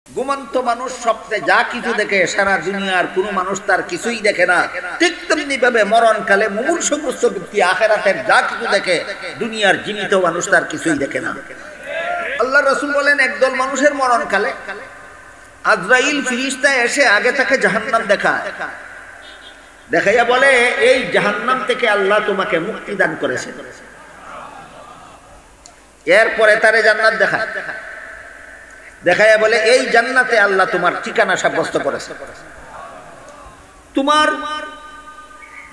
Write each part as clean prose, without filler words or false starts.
ঘুমন্ত মানুষ স্বপ্নে যা কিছু দেখে সারা দুনিয়ার কোন মানুষ তার কিছুই দেখে না, ঠিক তেমনি ভাবে মরণকালে মুমূর্ষগ্রস্ত ব্যক্তি আখিরাতের যা কিছু দেখে দুনিয়ার জীবিত মানুষ তার কিছুই দেখে না। আল্লাহ রাসূল বলেন একদল মানুষের মরণকালে আজরাইল ফেরেশতা এসে আগে তাকে জাহান্নাম দেখায়, দেখাইয়া বলে এই জাহান্নাম থেকে আল্লাহ তোমাকে মুক্তি দান করেছেন। এরপরে তারে জান্নাত দেখায়, দেখাইয়া বলে এই জান্নাতে আল্লাহ তোমার ঠিকানা সাব্যস্ত করেছে। তোমার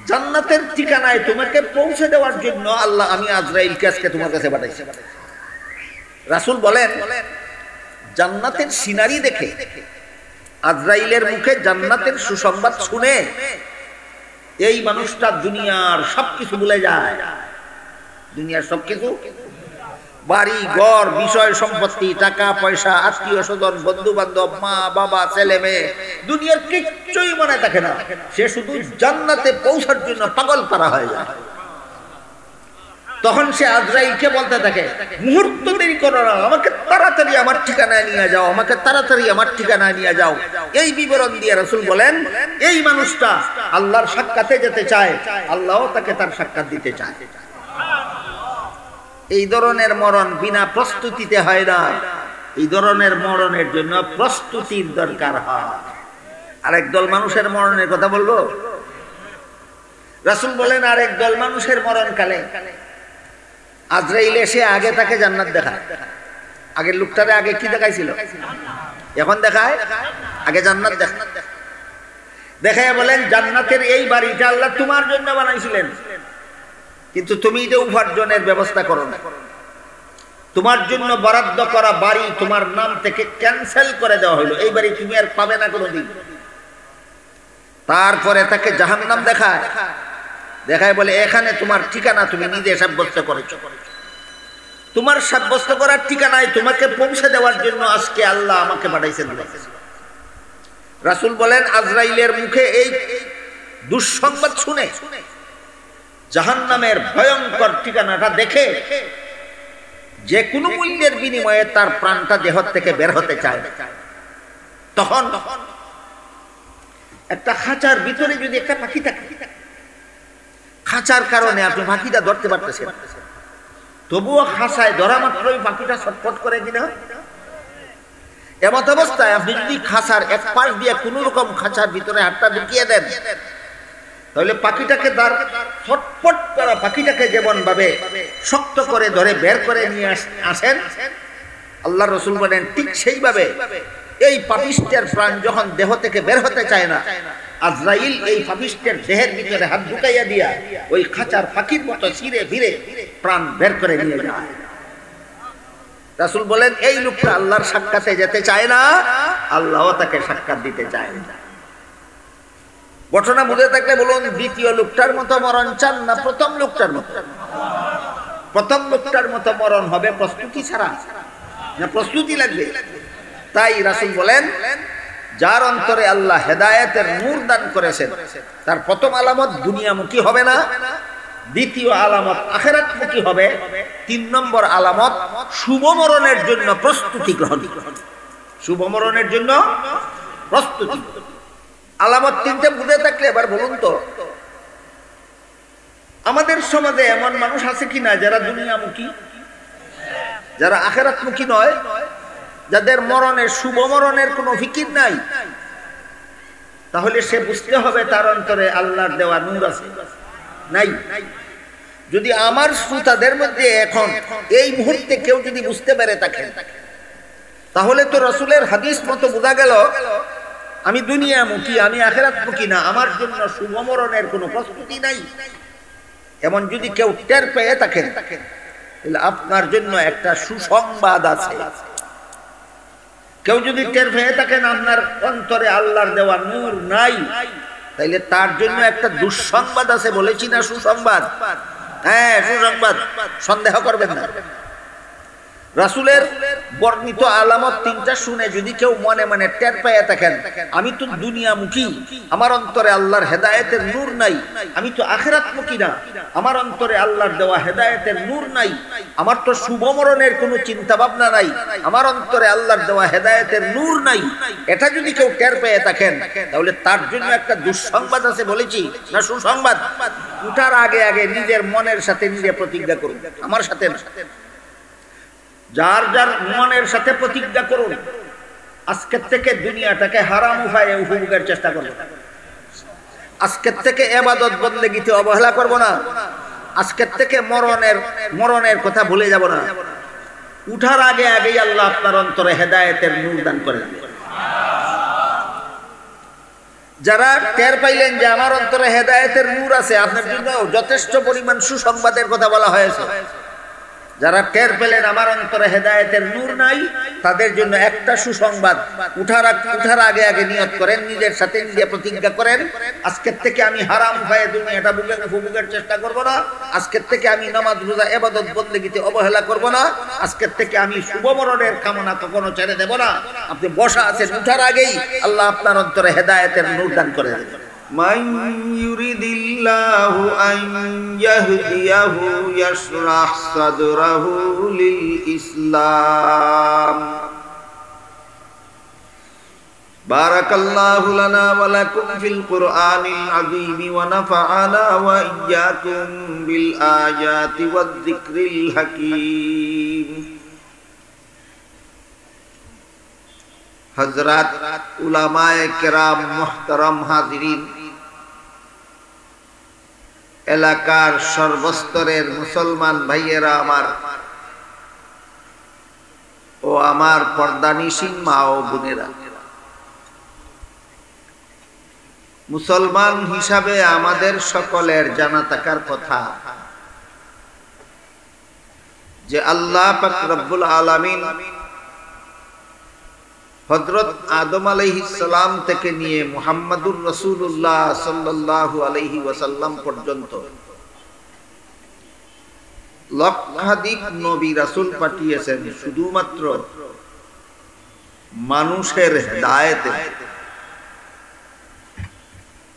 জান্নাতের ঠিকানায় তোমাকে পৌঁছে দেওয়ার জন্য আল্লাহ আমি আজরাইলকে আজকে তোমার কাছে পাঠাইছি। রাসূল বলেন জান্নাতের সিনারি দেখে আজরাইলের মুখে জান্নাতের সুসংবাদ শুনে এই মানুষটা দুনিয়ার সবকিছু ভুলে যায়। দুনিয়ার সবকিছু, বাড়ি ঘর, বিষয় সম্পত্তি, টাকা পয়সা, আত্মীয় স্বজন, বন্ধু বান্ধব, মা বাবা, ছেলে মেয়ে, দুনিয়ার কিচ্ছুই মনে থাকে না। সে শুধু জান্নাতে পৌঁছার জন্য পাগল করা হয়ে যায়। তখন সে আজরাইলকে বলতে থাকে মুহূর্ত দেরি করো না, আমাকে তাড়াতাড়ি আমার ঠিকানায় নিয়ে যাও, আমাকে তাড়াতাড়ি আমার ঠিকানায় নিয়ে যাও। এই বিবরণ দিয়ে রাসূল বলেন এই মানুষটা আল্লাহর সাক্ষাতে যেতে চায়, আল্লাহও তাকে তার সাক্ষাৎ দিতে চায়। এই ধরনের মরণ বিনা প্রস্তুতিতে হয় না, এই ধরনের মরণের জন্য প্রস্তুতির দরকার হয়। আরেক দল মানুষের মরণের কথা বলবো। রাসূল বলেন আরেক দল মানুষের মরণকালে আজরাইল এসে আগে তাকে জান্নাত দেখায়। আগের লোকটারে আগে কি দেখাইছিল, এখন দেখায় আগে জান্নাত দেখায়। দেখাইয়া বলেন জান্নাতের এই বাড়িটা আল্লাহ তোমার জন্য বানাইছিলেন, কিন্তু তুমি যে উপার্জনের ব্যবস্থা করো না, তোমার জন্য বরাদ্দ করা বাড়ি তোমার নাম থেকে ক্যান্সেল করে দেওয়া হলো, এই বাড়ি তুমি আর পাবে না কোনোদিন। তারপরে তাকে জাহান্নাম দেখায়, দেখায় বলে এখানে তোমার ঠিকানা তুমি নিজে সাব্যস্ত করেছো, তোমার সাব্যস্ত করার ঠিকানায় তোমাকে পৌঁছে দেওয়ার জন্য আজকে আল্লাহ আমাকে পাঠাইছেন। রাসূল বলেন আজরাইলের মুখে এই দুঃসংবাদ শুনে, জাহান্নামের ভয়ঙ্কর ঠিকানাটা দেখে যে কোনো মূল্যের বিনিময়ে তার প্রাণটা দেহ থেকে বের হতে চায়। তখন একটা খাঁচার ভিতরে যদি একটা পাখি থাকে, খাঁচার কারণে আপনি পাখিটা ধরতে পারতেছেন, তবুও খাঁচায় ধরা মাত্রই পাখিটা ছটফট করে কিনা। এমত অবস্থায় আপনি যদি খাঁচার এক পাশ দিয়ে কোনো রকম খাঁচার ভিতরে হাতটা ঢুকিয়ে দেন, তাহলে পাখিটাকে ছটফট করা পাখিটাকে যেমন ভাবে শক্ত করে ধরে বের করে নিয়ে আসেন, আল্লাহ রাসূল বলেন ঠিক সেইভাবে এই পাপিষ্টের প্রাণ যখন দেহ থেকে বের হতে চায় না, আজরাইল এই পাপিষ্টের দেহের ভিতরে হাত ঢুকাইয়া দিয়া ওই খাঁচার পাখির মতো ছিঁড়ে ভিড়ে প্রাণ বের করে নিয়ে যায়। রাসূল বলেন এই লোকটা আল্লাহর সাক্ষাতে যেতে চায় না, আল্লাহও তাকে সাক্ষাৎ দিতে চায় না। ঘটনা বুঝে থাকলে বলুন দ্বিতীয় লোকটার মতো মরণ চান না প্রথম লোকটার মতো? প্রথম লোকটার মতো মরণ হবে প্রস্তুতি ছাড়া, না প্রস্তুতি লাগবে? তাই রাসূল বলেন যার অন্তরে আল্লাহ হেদায়েতের নূর দান করেছেন তার প্রথম আলামত দুনিয়ামুখী হবে না, দ্বিতীয় আলামত আখিরাতমুখী হবে, 3 নম্বর আলামত শুভ মরণের জন্য প্রস্তুতি গ্রহণ। শুভ মরণের জন্য প্রস্তুতি আলামত 3টে বুঝে থাকলে এবার বলুন তো আমাদের সমাজে এমন মানুষ আছে কিনা যারা দুনিয়ামুখী, যারা আখিরাতমুখী নয়, যাদের মরণের শুভ মরণের কোনো ফিকির নাই? তাহলে সে বুঝতে হবে তার অন্তরে আল্লাহর দেওয়া নূর আছে নাই। যদি আমার শ্রোতাদের মধ্যে এখন এই মুহূর্তে কেউ যদি বুঝতে পারে থাকে, তাহলে তো রাসূলের হাদিস মতো বোঝা গেল আমি দুনিয়ামুখী, আমি আখিরাতমুখী না, আমার জন্য শুভ মরণের কোনো প্রস্তুতি নাই। এমন যদি কেউ টের পেয়ে থাকেন তাহলে আপনার জন্য একটা সুসংবাদ আছে। কেউ যদি টের পেয়ে থাকেন আপনার অন্তরে আল্লাহর দেওয়া নূর নাই, তাইলে তার জন্য একটা দুঃসংবাদ আছে। বলেছি না সুসংবাদ? হ্যাঁ সুসংবাদ, সন্দেহ করবেন না। রাসূলের বর্ণিত আলামত তিনটা শুনে যদি কেউ মনে মনে টের পেয়ে থাকেন আমি তো দুনিয়ামুখী, আমার অন্তরে আল্লাহর হেদায়েতের নূর নাই, আমি তো আখিরাতমুখী না, আমার অন্তরে আল্লাহর দেওয়া হেদায়েতের নূর নাই, আমার তো শুভ মরণের কোনো চিন্তা ভাবনা নাই, আমার অন্তরে আল্লাহর দেওয়া হেদায়েতের নূর নাই, এটা যদি কেউ টের পেয়ে থাকেন তাহলে তার জন্য একটা দুঃসংবাদ আছে বলেছি না সুসংবাদ। উঠার আগে আগে নিজের মনের সাথে নিজে প্রতিজ্ঞা করুন, আমার সাথে না, যার যার মনের সাথে প্রতিজ্ঞা করুন আজকের থেকে দুনিয়াটাকে হারাম উপায়ে উপভোগের চেষ্টা করব, আজকের থেকে ইবাদত বন্দেগীতে অবহেলা করব না, আজকের থেকে মরণের কথা ভুলে যাব না। উঠার আগে আগেই আল্লাহ আপনার অন্তরে হেদায়েতের নূর দান করে দেবেন। যারা টের পাইলেন যে আমার অন্তরে হেদায়েতের নূর আছে, আপনার জন্য যথেষ্ট পরিমাণ সুসংবাদের কথা বলা হয়েছে। যারা টের পেলেন আমার অন্তরে হেদায়েতের নূর নাই, তাদের জন্য একটা সুসংবাদ, উঠার আগে আগে নিয়ত করেন, নিজের সাথে নিজে প্রতিজ্ঞা করেন আজকের থেকে আমি হারাম খায়ে দুনিয়াটা উপভোগের চেষ্টা করব না, আজকের থেকে আমি নামাজ রোজা ইবাদত বন্দেগীতে অবহেলা করব না, আজকের থেকে আমি শুভ মরণের কামনা কখনো ছেড়ে দেব না। আপনি বসা আছেন, উঠার আগেই আল্লাহ আপনার অন্তরে হেদায়েতের নূর দান করে দেবেন। من يريد الله أن يهديه يشرح صدره للإسلام. بارك الله لنا ولكم في القرآن العظيم ونفعنا وإياكم بالآيات والذكر الحكيم. हजरत उलमाए किराम मुहतरम हाजिरीन, এলাকার সর্বস্তরের মুসলমান ভাইয়েরা আমার ও আমার পর্দানিশীন মা ও বোনেরা, মুসলমান হিসাবে আমাদের সকলের জানা থাকার কথা যে আল্লাহ পাক রব্বুল আলামিন হযরত আদম আলাইহিস সালাম থেকে নিয়ে মুহাম্মাদুর রাসূলুল্লাহ সাল্লাল্লাহু আলাইহি ওয়াসাল্লাম পর্যন্ত লক্ষাধিক নবী রাসূল পাঠিয়েছেন শুধুমাত্র মানুষের হেদায়েতে।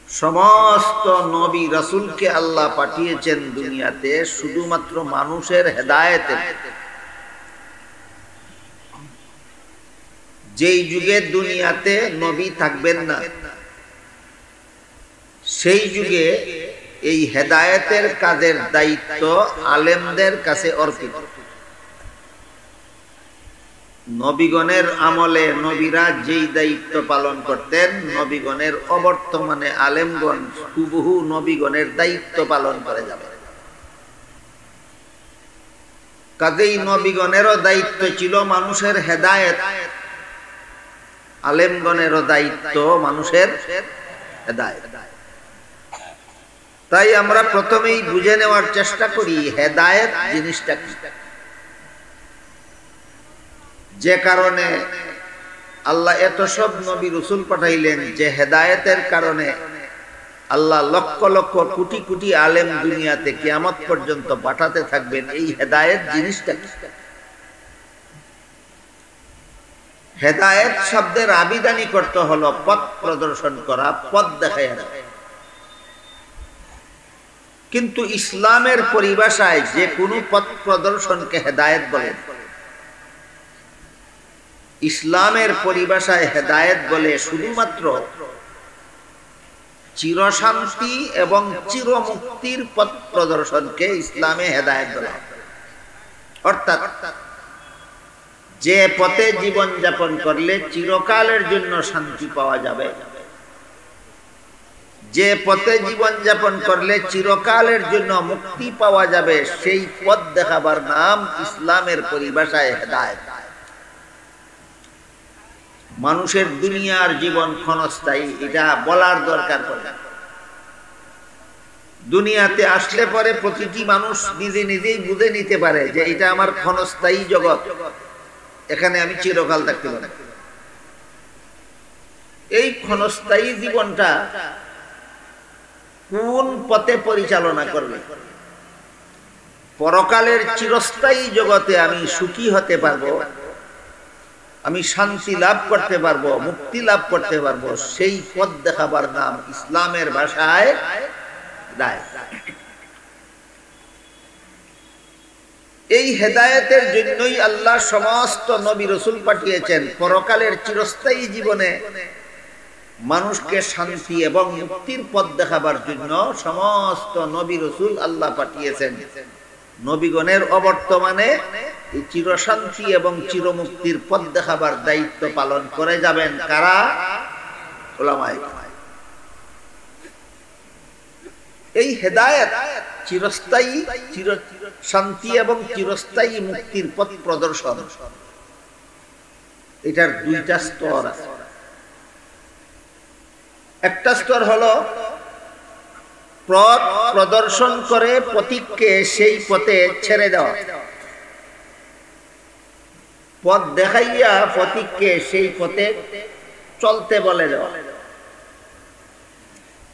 সমস্ত নবী রাসূলকে আল্লাহ পাঠিয়েছেন দুনিয়াতে শুধুমাত্র মানুষের হেদায়েতে। যেই যুগে দুনিয়াতে নবী থাকবেন না সেই যুগে এই হেদায়েতের কাজের দায়িত্ব আলেমদের কাছে অর্পিত। নবীগণের আমলে নবীরা যেই দায়িত্ব পালন করতেন, নবীগণের অবর্তমানে আলেমগণ হুবহু নবীগণের দায়িত্ব পালন করে যাবে। কাজেই নবীগণেরও দায়িত্ব ছিল মানুষের হেদায়েত, আলেমগণেরও দায়িত্ব মানুষের হেদায়েত। তাই আমরা প্রথমেই বুঝে নেওয়ার চেষ্টা করি হেদায়েত জিনিসটা কি, যে কারণে আল্লাহ এত সব নবী রাসূল পাঠাইলেন, যে হেদায়েতের কারণে আল্লাহ লক্ষ লক্ষ কোটি কোটি আলেম দুনিয়াতে কিয়ামত পর্যন্ত পাঠাতে থাকবেন। এই হেদায়েত জিনিসটা কি? হেদায়েত শব্দের আবিধানিক অর্থ হলো পথ প্রদর্শন করা, পথ দেখায় দেওয়া। কিন্তু ইসলামের পরিভাষায় যে কোনো পথ প্রদর্শনকে হেদায়েত বলে। ইসলামের পরিভাষায় হেদায়েত বলে শুধুমাত্র চিরশান্তি এবং চিরমুক্তির পথ প্রদর্শনকে ইসলামে হেদায়েত বলা। অর্থাৎ যে পথে জীবন যাপন করলে চিরকালের জন্য শান্তি পাওয়া যাবে, যে পথে জীবন যাপন করলে চিরকালের জন্য মুক্তি পাওয়া যাবে, সেই পথ দেখাবার নাম ইসলামের পরিভাষায় হেদায়েত। মানুষের দুনিয়ার জীবন ক্ষণস্থায়ী, এটা বলার দরকার পড়ে। দুনিয়াতে আসলে পরে প্রতিটি মানুষ নিজে নিজেই বুঝে নিতে পারে যে এটা আমার ক্ষণস্থায়ী জগৎ, এখানে আমি চিরকাল থাকতে পারি। এই ক্ষণস্থায়ী জীবনটা কোন পথে পরিচালনা করবে পরকালের চিরস্থায়ী জগতে আমি সুখী হতে পারবো, আমি শান্তি লাভ করতে পারবো, মুক্তি লাভ করতে পারবো, সেই পথ দেখাবার নাম ইসলামের ভাষায় হিদায়াত। এই হেদায়েতের জন্যই আল্লাহ সমস্ত নবী রাসূল পাঠিয়েছেন। পরকালের চিরস্থায়ী জীবনে মানুষকে শান্তি এবং মুক্তির পথ দেখাবার জন্য সমস্ত নবী রাসূল আল্লাহ পাঠিয়েছেন। নবীগণের অবর্তমানে এই চিরশান্তি এবং চিরমুক্তির পথ দেখাবার দায়িত্ব পালন করে যাবেন কারা? উলামায়ে কেরাম। এই হেদায়েত চিরস্থায়ী শান্তি এবং চিরস্থায়ী মুক্তির পথ প্রদর্শন, এটার দুইটা স্তর আছে। একটা স্তর হলো পথ প্রদর্শন করে পথিককে সেই পথে ছেড়ে দেওয়া, পথ দেখাইয়া পথিককে সেই পথে চলতে বলে দেওয়া,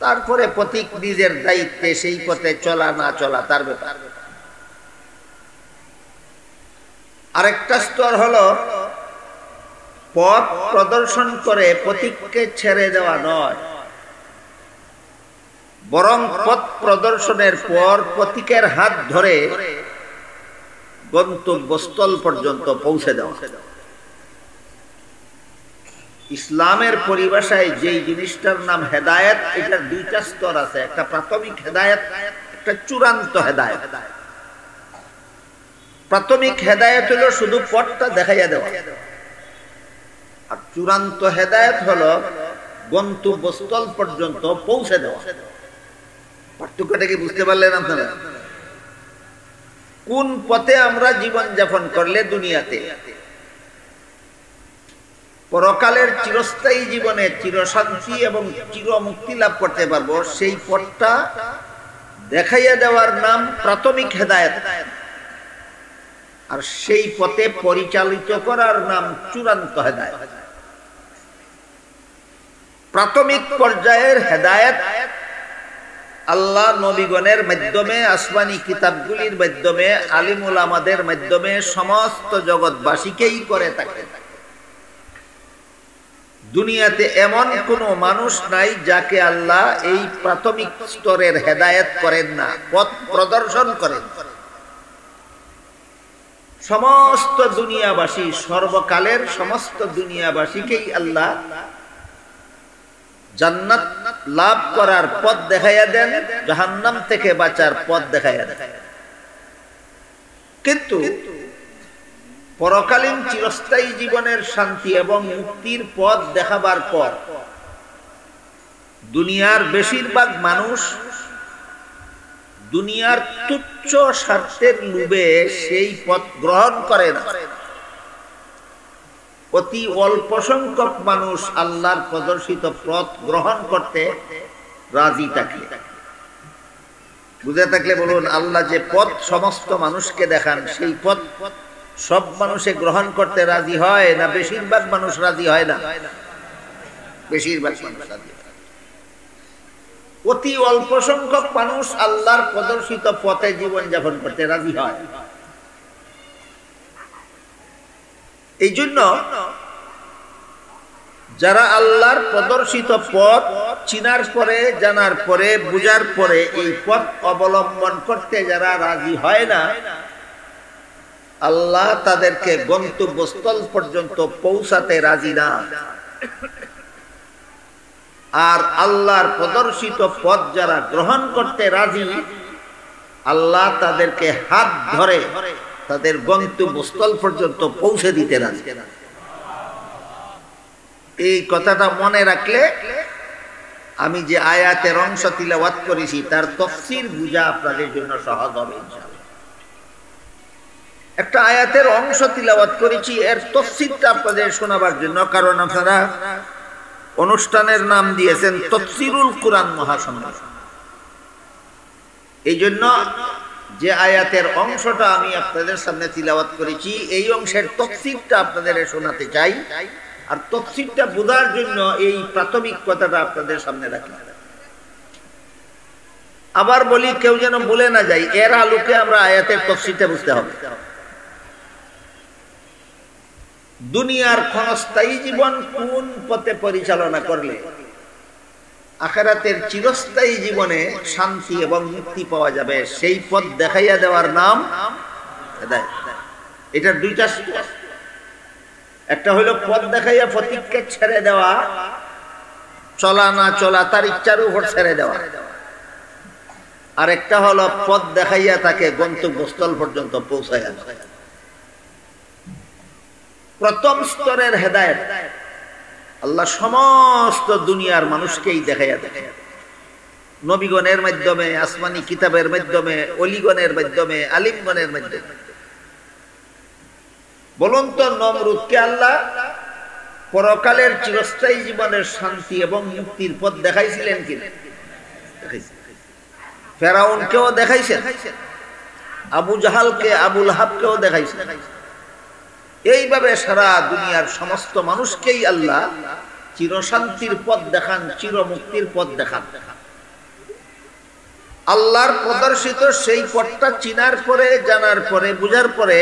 তারপরে পথিক নিজের দায়িত্বে সেই পথে চলা না চলা তার ব্যাপার। আরেকটা স্তর হলো পথ প্রদর্শন করে পথিককে ছেড়ে দেওয়া নয়, বরং পথ প্রদর্শনের পর পথিকের হাত ধরে গন্তব্যস্থল পর্যন্ত পৌঁছে দেওয়া। ইসলামের পরিভাষায় যেই জিনিসটার নাম হেদায়েত, এটার দুইটা স্তর আছে, একটা প্রাথমিক হেদায়েত, একটা চূড়ান্ত হেদায়েত। প্রাথমিক হেদায়েত হলো শুধু পথটা দেখাইয়া দেওয়া, আর চূড়ান্ত হেদায়েত হলো গন্তব্যস্থল পর্যন্ত পৌঁছে দেওয়া। পার্থক্যটা কি বুঝতে পারলেন আপনারা? কোন পথে আমরা জীবন যাপন করলে দুনিয়াতে পরকালের চিরস্থায়ী জীবনে চিরশান্তি এবং চিরমুক্তি লাভ করতে পারবো, সেই পথটা দেখাইয়া দেওয়ার নাম প্রাথমিক হেদায়েত, আর সেই পথে পরিচালিত করার নাম চূড়ান্ত হেদায়েত। প্রাথমিক পর্যায়ের হেদায়েত আল্লাহ নবীগণের মাধ্যমে, আসমানি কিতাবগুলির মাধ্যমে, আলিম উলামাদের মাধ্যমে সমস্ত জগৎবাসীকেই করে থাকে। দুনিয়াতে এমন কোন মানুষ নাই যাকে আল্লাহ এই প্রাথমিক স্তরের হেদায়েত করেন না, পথ প্রদর্শন করেন। সমস্ত দুনিয়াবাসী, সর্বকালের সমস্ত দুনিয়াবাসীকেই আল্লাহ জান্নাত লাভ করার পথ দেখাইয়া দেন, জাহান্নাম থেকে বাঁচার পথ দেখাইয়া দেন। কিন্তু পরকালীন চিরস্থায়ী জীবনের শান্তি এবং মুক্তির পথ দেখাবার পর দুনিয়ার বেশিরভাগ মানুষ দুনিয়ার তুচ্ছ স্বার্থের লোভে সেই পথ গ্রহণ করে না। অতি অল্প সংখ্যক মানুষ আল্লাহর প্রদর্শিত পথ গ্রহণ করতে রাজি থাকে। বুঝে থাকলে বলুন, আল্লাহ যে পথ সমস্ত মানুষকে দেখান, সেই পথ সব মানুষে গ্রহণ করতে রাজি হয় না বেশিরভাগ মানুষ রাজি হয় না? বেশিরভাগ মানুষ রাজি হয়। অতি অল্প সংখ্যক মানুষ আল্লাহর প্রদর্শিত পথে জীবন যাপন করতে রাজি হয়। এই জন্য যারা আল্লাহর প্রদর্শিত পথ চিনার পরে, জানার পরে, বুঝার পরে এই পথ অবলম্বন করতে যারা রাজি হয় না, আল্লাহ তাদেরকে গন্তব্যস্থল পর্যন্ত পৌঁছাতে রাজি না। আর আল্লাহর প্রদর্শিত পথ যারা গ্রহণ করতে রাজি, আল্লাহ তাদেরকে হাত ধরে তাদের গন্তব্যস্থল পর্যন্ত পৌঁছে দিতে রাজি। এই কথাটা মনে রাখলে আমি যে আয়াতের অংশ তিলাওয়াত করেছি তার তাফসীর বুঝা আপনাদের জন্য সহজ হবে ইনশাআল্লাহ। একটা আয়াতের অংশ তিলাওয়াত করেছি, এর তাফসীরটা আপনাদের শোনাবার জন্য, কারণ আপনারা অনুষ্ঠানের নাম দিয়েছেন তাফসীরুল কুরআন মহাসম্মেলন। এই জন্য যে আয়াতের অংশটা আমি আপনাদের সামনে তিলাওয়াত করেছি, এই অংশের তাফসীরটা আপনাদের শোনাতে চাই। আর তাফসীরটা বোঝার জন্য এই প্রাথমিক কথাটা আপনাদের সামনে রাখলাম। আবার বলি কেউ যেন ভুলে না যায়, এর আলোকে আমরা আয়াতের তাফসীরটা বুঝতে হবে। দুনিয়ার ক্ষণস্থায়ী জীবন কোন পথে পরিচালনা করলে আখিরাতের চিরস্থায়ী জীবনে শান্তি এবং মুক্তি পাওয়া যাবে, সেই পথ দেখাইয়া দেওয়ার নাম হেদায়েত। এটার দুইটা স্তর। একটা হলো পথ দেখাইয়া ফতিককে ছেড়ে দেওয়া, চলা না চলা তার ইচ্ছার উপর ছেড়ে দেওয়া। আর একটা হলো পথ দেখাইয়া তাকে গন্তব্যস্থল পর্যন্ত পৌঁছাইয়া দেওয়া। প্রথম স্তরের হেদায়েত আল্লাহ সমস্ত দুনিয়ার মানুষকেই দেখাইয়া দেয়, নবীগণের মাধ্যমে, আসমানি কিতাবের মাধ্যমে, অলিগণের মাধ্যমে, আলিমগণের মাধ্যমে। বলুন তো, নমরুদকে আল্লাহ পরকালের চিরস্থায়ী জীবনের শান্তি এবং মুক্তির পথ দেখাইছিলেন কিনা? ফেরাউনকেও দেখাইছেন, আবু জাহালকে, আবুল হাবকেও দেখাইছেন। এইভাবে সারা দুনিয়ার সমস্ত মানুষকেই আল্লাহ চিরশান্তির পথ দেখান, চিরমুক্তির পথ দেখান। আল্লাহর প্রদর্শিত সেই পথটা চিনার পরে, জানার পরে, বুঝার পরে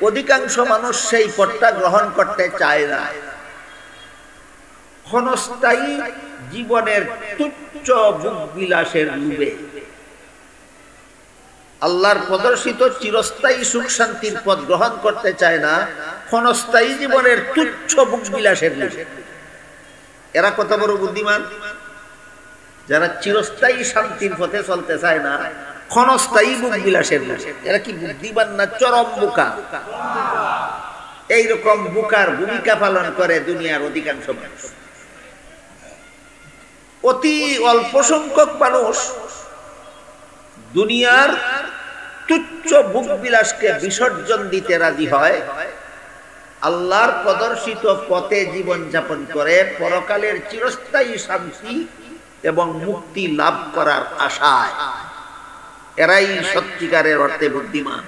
অধিকাংশ মানুষ সেই পথটা গ্রহণ করতে চায় না। ক্ষণস্থায়ী জীবনের তুচ্ছ ভোগ বিলাসের লোভে আল্লাহর প্রদর্শিত চিরস্থায়ী সুখ শান্তির পথ গ্রহণ করতে চায় না, ক্ষণস্থায়ী জীবনের তুচ্ছ ভোগ বিলাসের লোভে। এরা কত বড় বুদ্ধিমান, যারা চিরস্থায়ী শান্তির পথে চলতে চায় না, ক্ষণস্থায়ী ভোগ বিলাসের লোভে। এরা কি বুদ্ধিমান না চরম বোকা? এইরকম বোকার ভূমিকা পালন করে দুনিয়ার অধিকাংশ মানুষ। অতি অল্প সংখ্যক মানুষ দুনিয়ার তুচ্ছ ভোগ বিলাসকে বিসর্জন দিতে রাজি হয়, আল্লাহর প্রদর্শিত পথে জীবন যাপন করে পরকালের চিরস্থায়ী শান্তি এবং মুক্তি লাভ করার আশায়। এরাই সত্যিকারের অর্থে বুদ্ধিমান।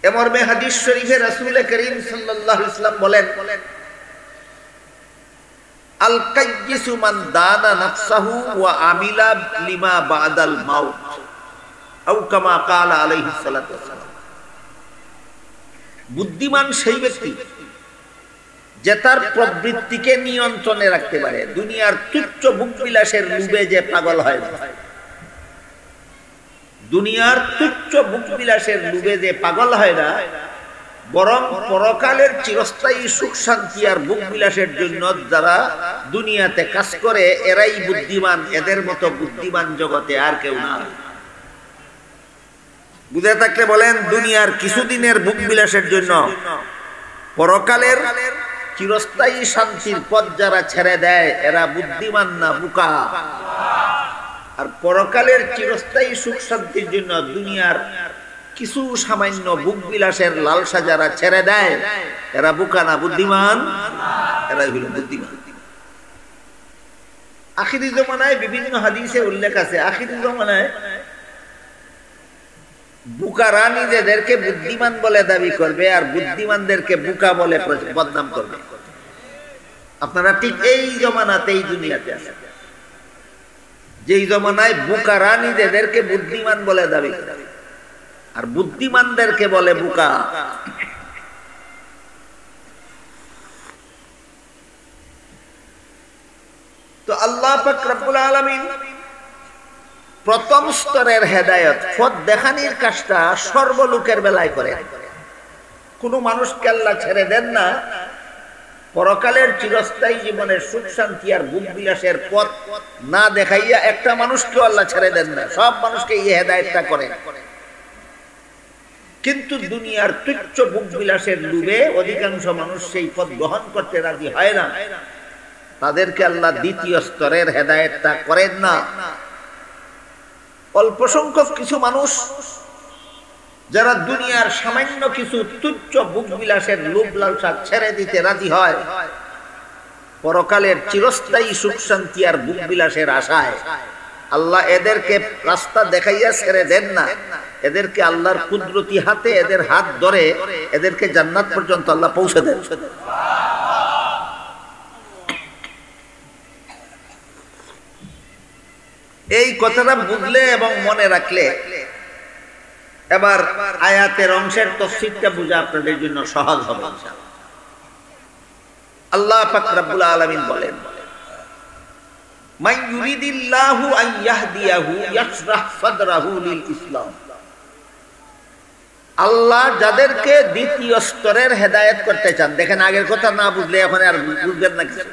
এমর্মে হাদিস শরীফে রাসূল করিম সাল্লাল্লাহু আলাইহি ওয়াসাল্লাম বলেন, আল কাইয়িসু মান দানা নাফসাহু ওয়া আমিলা লিমা বাদাল মাউত, আও কামা ক্বালা আলাইহিস সালাতু ওয়াসসালাম। বুদ্ধিমান সেই ব্যক্তি যে তার প্রবৃত্তিকে নিয়ন্ত্রণে রাখতে পারে। দুনিয়ার তুচ্ছ ভোগ বিলাসের লোভে যে পাগল হয় না, দুনিয়ার তুচ্ছ ভোগ বিলাসের লোভে যে পাগল হয় না, বরং পরকালের চিরস্থায়ী সুখ শান্তি আর ভোগ বিলাসের জন্য যারা দুনিয়াতে কাজ করে, এরাই বুদ্ধিমান। এদের মতো বুদ্ধিমান জগতে আর কেউ না। বুঝে থাকলে বলেন, দুনিয়ার কিছুদিনের ভোগ বিলাসের জন্য পরকালের চিরস্থায়ী শান্তির পথ যারা ছেড়ে দেয়, এরা বুদ্ধিমান না বোকা। আর পরকালের চিরস্থায়ী সুখ শান্তির জন্য দুনিয়ার কিছু সামান্য ভোগ বিলাসের লালসা যারা ছেড়ে দেয়, এরা বোকা না বুদ্ধিমান? এরাই হলো বুদ্ধিমান। আখিরি জমানায় বিভিন্ন হাদিসে উল্লেখ আছে, আখিরি জমানায় বুকারা নিজেদেরকে বুদ্ধিমান বলে দাবি করবে আর বুদ্ধিমানদেরকে বুকা বলে বদনাম করবে। আপনারা ঠিক এই জমানাতেই দুনিয়াতে আছেন, যেই জমানায় বুকারা নিজেদেরকে বুদ্ধিমান বলে দাবি করে আর বুদ্ধিমানদেরকে বলে বুকা। তো আল্লাহ পাক রব্বুল আলামিন প্রথম স্তরের হেদায়েত, পথ দেখানির কাজটা সর্বলোকের বেলায় করে। কোনো মানুষকে আল্লাহ ছেড়ে দেন না পরকালের চিরস্থায়ী জীবনের সুখ শান্তি আর ভোগ বিলাসের পথ না দেখাইয়া। একটা মানুষকে আল্লাহ ছেড়ে দেন না, সব মানুষকে এই হেদায়েতটা করেন। কিন্তু দুনিয়ার তুচ্ছ ভোগ বিলাসের লোভে অধিকাংশ মানুষ সেই পথ গ্রহণ করতে রাজি হয় না, তাদেরকে আল্লাহ দ্বিতীয় স্তরের হেদায়েতটা করেন না। অল্প সংখ্যক কিছু মানুষ যারা দুনিয়ার সামান্য কিছু তুচ্ছ ভোগ বিলাসের লোভ লালসা ছেড়ে দিতে রাজি হয়, পরকালের চিরস্থায়ী সুখ শান্তি আর ভোগ বিলাসের আশায়, আল্লাহ এদেরকে রাস্তা দেখাইয়া ছেড়ে দেন না। এদেরকে আল্লাহর কুদরতি হাতে এদের হাত ধরে এদেরকে জান্নাত পর্যন্ত আল্লাহ পৌঁছে দেন। এই কথাটা বুঝলে এবং মনে রাখলে এবার আয়াতের অংশের তাফসীরটা বোঝা আপনাদের জন্য সহজ হবে ইনশাআল্লাহ। আল্লাহ পাক রব্বুল আলামিন বলেন, মান ইউরিদিল্লাহু আন ইয়াহদিয়াহু ইয়াশরাহ সাদরাহু লিল ইসলাম। আল্লাহ যাদেরকে দ্বিতীয় স্তরের হেদায়েত করতে চান, দেখেন আগের কথা না বুঝলে এখন আর বুঝবেন না কিছু।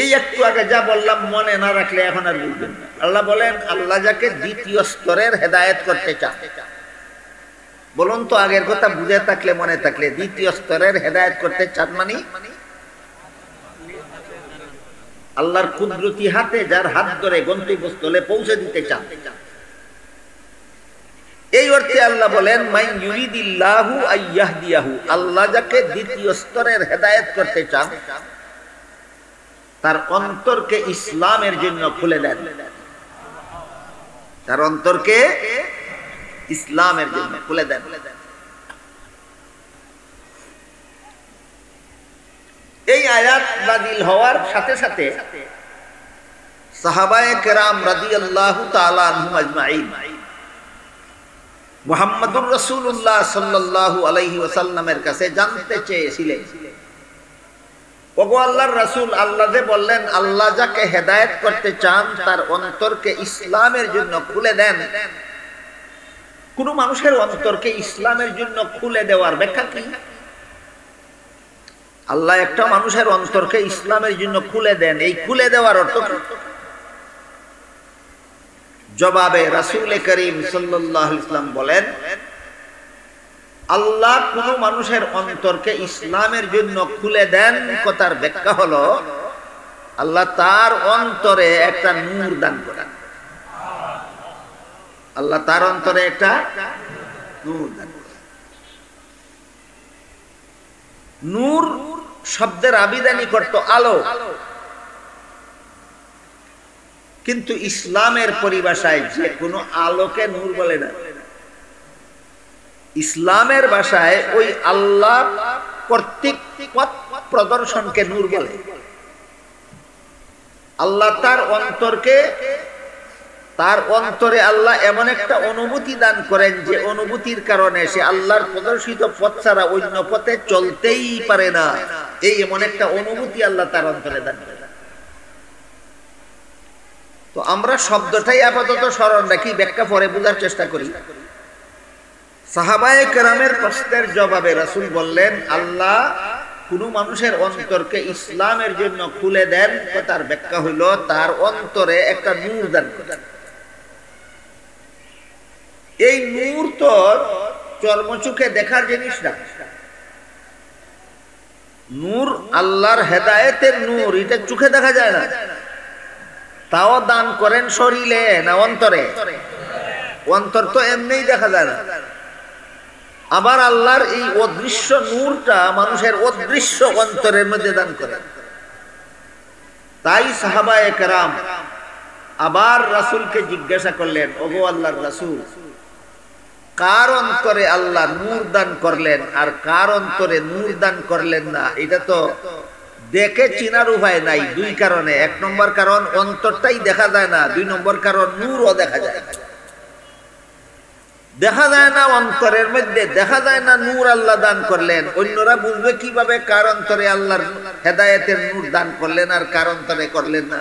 এই একটু আগে যা বললাম মনে না রাখলে এখন আর বুঝবেন না। আল্লাহ বলেন, আল্লাহ যাকে দ্বিতীয় স্তরের হেদায়েত করতে চান, বলুন তো আগের কথা বুঝে থাকলে মনে থাকলে দ্বিতীয় স্তরের হেদায়েত করতে চান মানে আল্লাহর কুদরতি হাতে যার হাত ধরে গন্তব্যস্থলে পৌঁছে দিতে চান। এই অর্থে আল্লাহ বলেন, মান ইউরিদিল্লাহু আইয়াহদিয়াহু, আল্লাহ যাকে দ্বিতীয় স্তরের হেদায়েত করতে চান তার অন্তরকে ইসলামের জন্য খুলে দেন, তার অন্তরকে ইসলামের জন্য খুলে দেন। এই আয়াত নাযিল হওয়ার সাথে সাথে সাহাবায়ে কেরাম রাদিয়াল্লাহু তাআলা আনহুম আজমাইন মুহাম্মদুর রাসূলুল্লাহ সাল্লাল্লাহু আলাইহি ওয়াসাল্লামের কাছে জানতে চেয়েছিলেন, ওগো আল্লাহর রাসূল, আল্লাহ যে বললেন আল্লাহ যাকে হেদায়েত করতে চান তার অন্তরকে ইসলামের জন্য খুলে দেন, কোন মানুষের অন্তরকে ইসলামের জন্য খুলে দেওয়ার ব্যাখ্যা কি? আল্লাহ একটা মানুষের অন্তরকে ইসলামের জন্য খুলে দেন, এই খুলে দেওয়ার অর্থ কি? জবাবে রাসূল করিম সাল্লাল্লাহু আলাইহি ওয়াসাল্লাম বলেন, আল্লাহ কোন মানুষের অন্তরকে ইসলামের জন্য খুলে দেন কথার ব্যাখ্যা হলো আল্লাহ তার অন্তরে একটা নূর দান করেন। আল্লাহ তার অন্তরে একটা নূর দান করেন। নূর শব্দের আবিধানি করত আলো, কিন্তু ইসলামের পরিভাষায় যে কোনো আলোকে নূর বলে না। ইসলামের ভাষায় ওই আল্লাহ কর্তৃক পথ প্রদর্শনকে নূর বলে। আল্লাহ তার অন্তরে আল্লাহ এমন একটা অনুভূতি দান করেন যে অনুভূতির কারণে সে আল্লাহর প্রদর্শিত পথ ছাড়া অন্য পথে চলতেই পারে না। এই এমন একটা অনুভূতি আল্লাহ তার অন্তরে দান করেন। তো আমরা শব্দটাই আপাতত স্মরণ রাখি, ব্যাখ্যা পরে বোঝার চেষ্টা করি। সাহাবায়ে কেরামের প্রশ্নের জবাবে রাসূল বললেন, আল্লাহ কোন মানুষের অন্তরকে ইসলামের জন্য খুলে দেন তার ব্যাখ্যা হইল তার অন্তরে একটা নূর দান করেন। এই নূর তো চর্মচোখে দেখার জিনিস না। নূর আল্লাহর হেদায়েতের নূর, এটা চোখে দেখা যায় না। তাও দান করেন শরীরে না অন্তরে? অন্তর তো এমনিই দেখা যায় না। আবার আল্লাহর এই অদৃশ্য নূরটা মানুষের অদৃশ্য অন্তরের মধ্যে দান করেন। তাই সাহাবায়ে কেরাম আবার রাসূলকে জিজ্ঞাসা করলেন, ওগো আল্লাহর রাসূল, কার অন্তরে আল্লাহ নূর দান করলেন আর কার অন্তরে নূর দান করলেন না? এটা তো দেখে চিনার উপায় নাই। দুই কারণে। এক নম্বর কারণ অন্তরটাই দেখা যায় না, দুই নম্বর কারণ নূরও দেখা যায় না। দেখা যায় না অন্তরের মধ্যে, দেখা যায় না নূর আল্লাহ দান করলেন। অন্যরা বুঝবে কিভাবে কার অন্তরে আল্লাহর হেদায়েতের নূর দান করলেন আর কার অন্তরে করলেন না?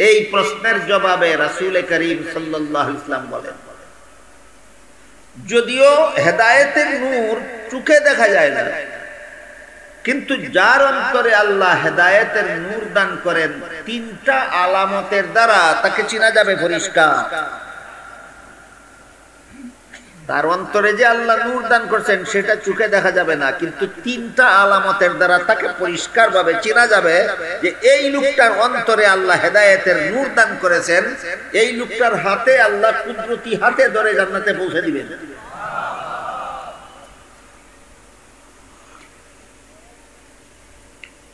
এই প্রশ্নের জবাবে রাসূল করিম সাল্লাল্লাহু আলাইহি ওয়াসাল্লাম বলেন, যদিও হেদায়েতের নূর চোখে দেখা যায় না, কিন্তু যার অন্তরে আল্লাহ হেদায়েতের নূর দান করেন তিনটা আলামতের দ্বারা তাকে চেনা যাবে পরিষ্কার। তার অন্তরে যে আল্লাহ নূর দান করছেন সেটা চোখে দেখা যাবে না, কিন্তু তিনটা আলামতের দ্বারা তাকে পরিষ্কার ভাবে চেনা যাবে যে এই লোকটার অন্তরে আল্লাহ হেদায়েতের নূর দান করেছেন। এই লোকটার হাতে আল্লাহ কুদরতি হাতে ধরে জান্নাতে পৌঁছে দিবেন।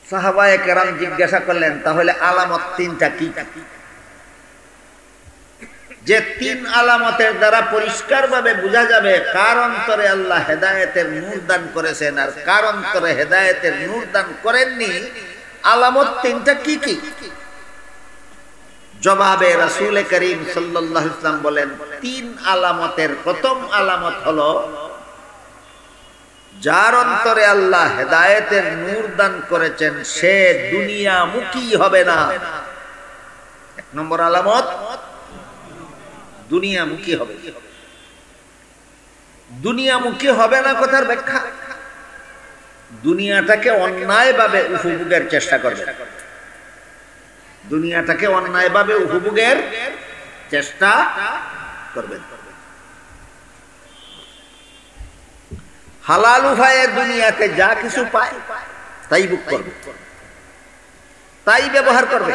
সাহাবায়ে কেরাম জিজ্ঞাসা করলেন, তাহলে আলামত তিনটা কি? যে তিন আলামতের দ্বারা পরিষ্কার ভাবে বোঝা যাবে কার অন্তরে আল্লাহ হেদায়েতের নূর দান করেছেন আর কার অন্তরে হেদায়েতের নূর দান করেননি। আলামত তিনটা কি কি? জবাবে রাসূল করিম সাল্লাল্লাহু আলাইহি ওয়াসাল্লাম বলেন, 3 আলামতের প্রথম আলামত হলো যার অন্তরে আল্লাহ হেদায়েতের নূর দান করেছেন সে দুনিয়ামুখী হবে না। 1 নম্বর আলামত দুনিয়ামুখী হবে। দুনিয়ামুখী হবে না কথার ব্যাখ্যা, দুনিয়াটাকে অন্যায়ভাবে উপভোগের চেষ্টা করবে, দুনিয়াটাকে অন্যায়ভাবে উপভোগের চেষ্টা করবেন। হালাল উপায়ে দুনিয়াতে যা কিছু পায় তাই ভোগ করবে, তাই ব্যবহার করবে।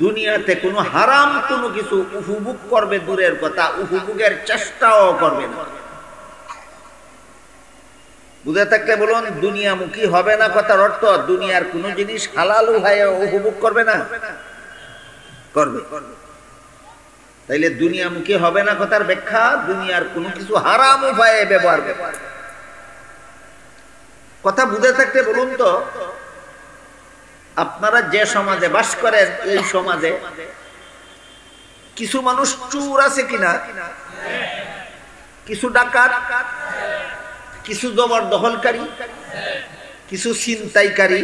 দুনিয়াতে কোনো হারাম কোনো কিছু উপভোগ করবে দূরের কথা, উপভোগের চেষ্টাও করবে না। বুঝে থাকলে বলুন, দুনিয়ামুখী হবে না কথার অর্থ দুনিয়ার কোন জিনিস হালাল উপায়ে উপভোগ করবে না, করবে। তাইলে দুনিয়ামুখী হবে না কথার ব্যাখ্যা দুনিয়ার কোনো কিছু হারাম উপায়ে ব্যবহার করবে। কথা বুঝে থাকলে বলুন তো, আপনারা যে সমাজে বাস করেন এই সমাজে কিছু মানুষ চোর আছে কিনা? কিছু ডাকাত, কিছু জবরদখলকারী, কিছু ছিনতাইকারী,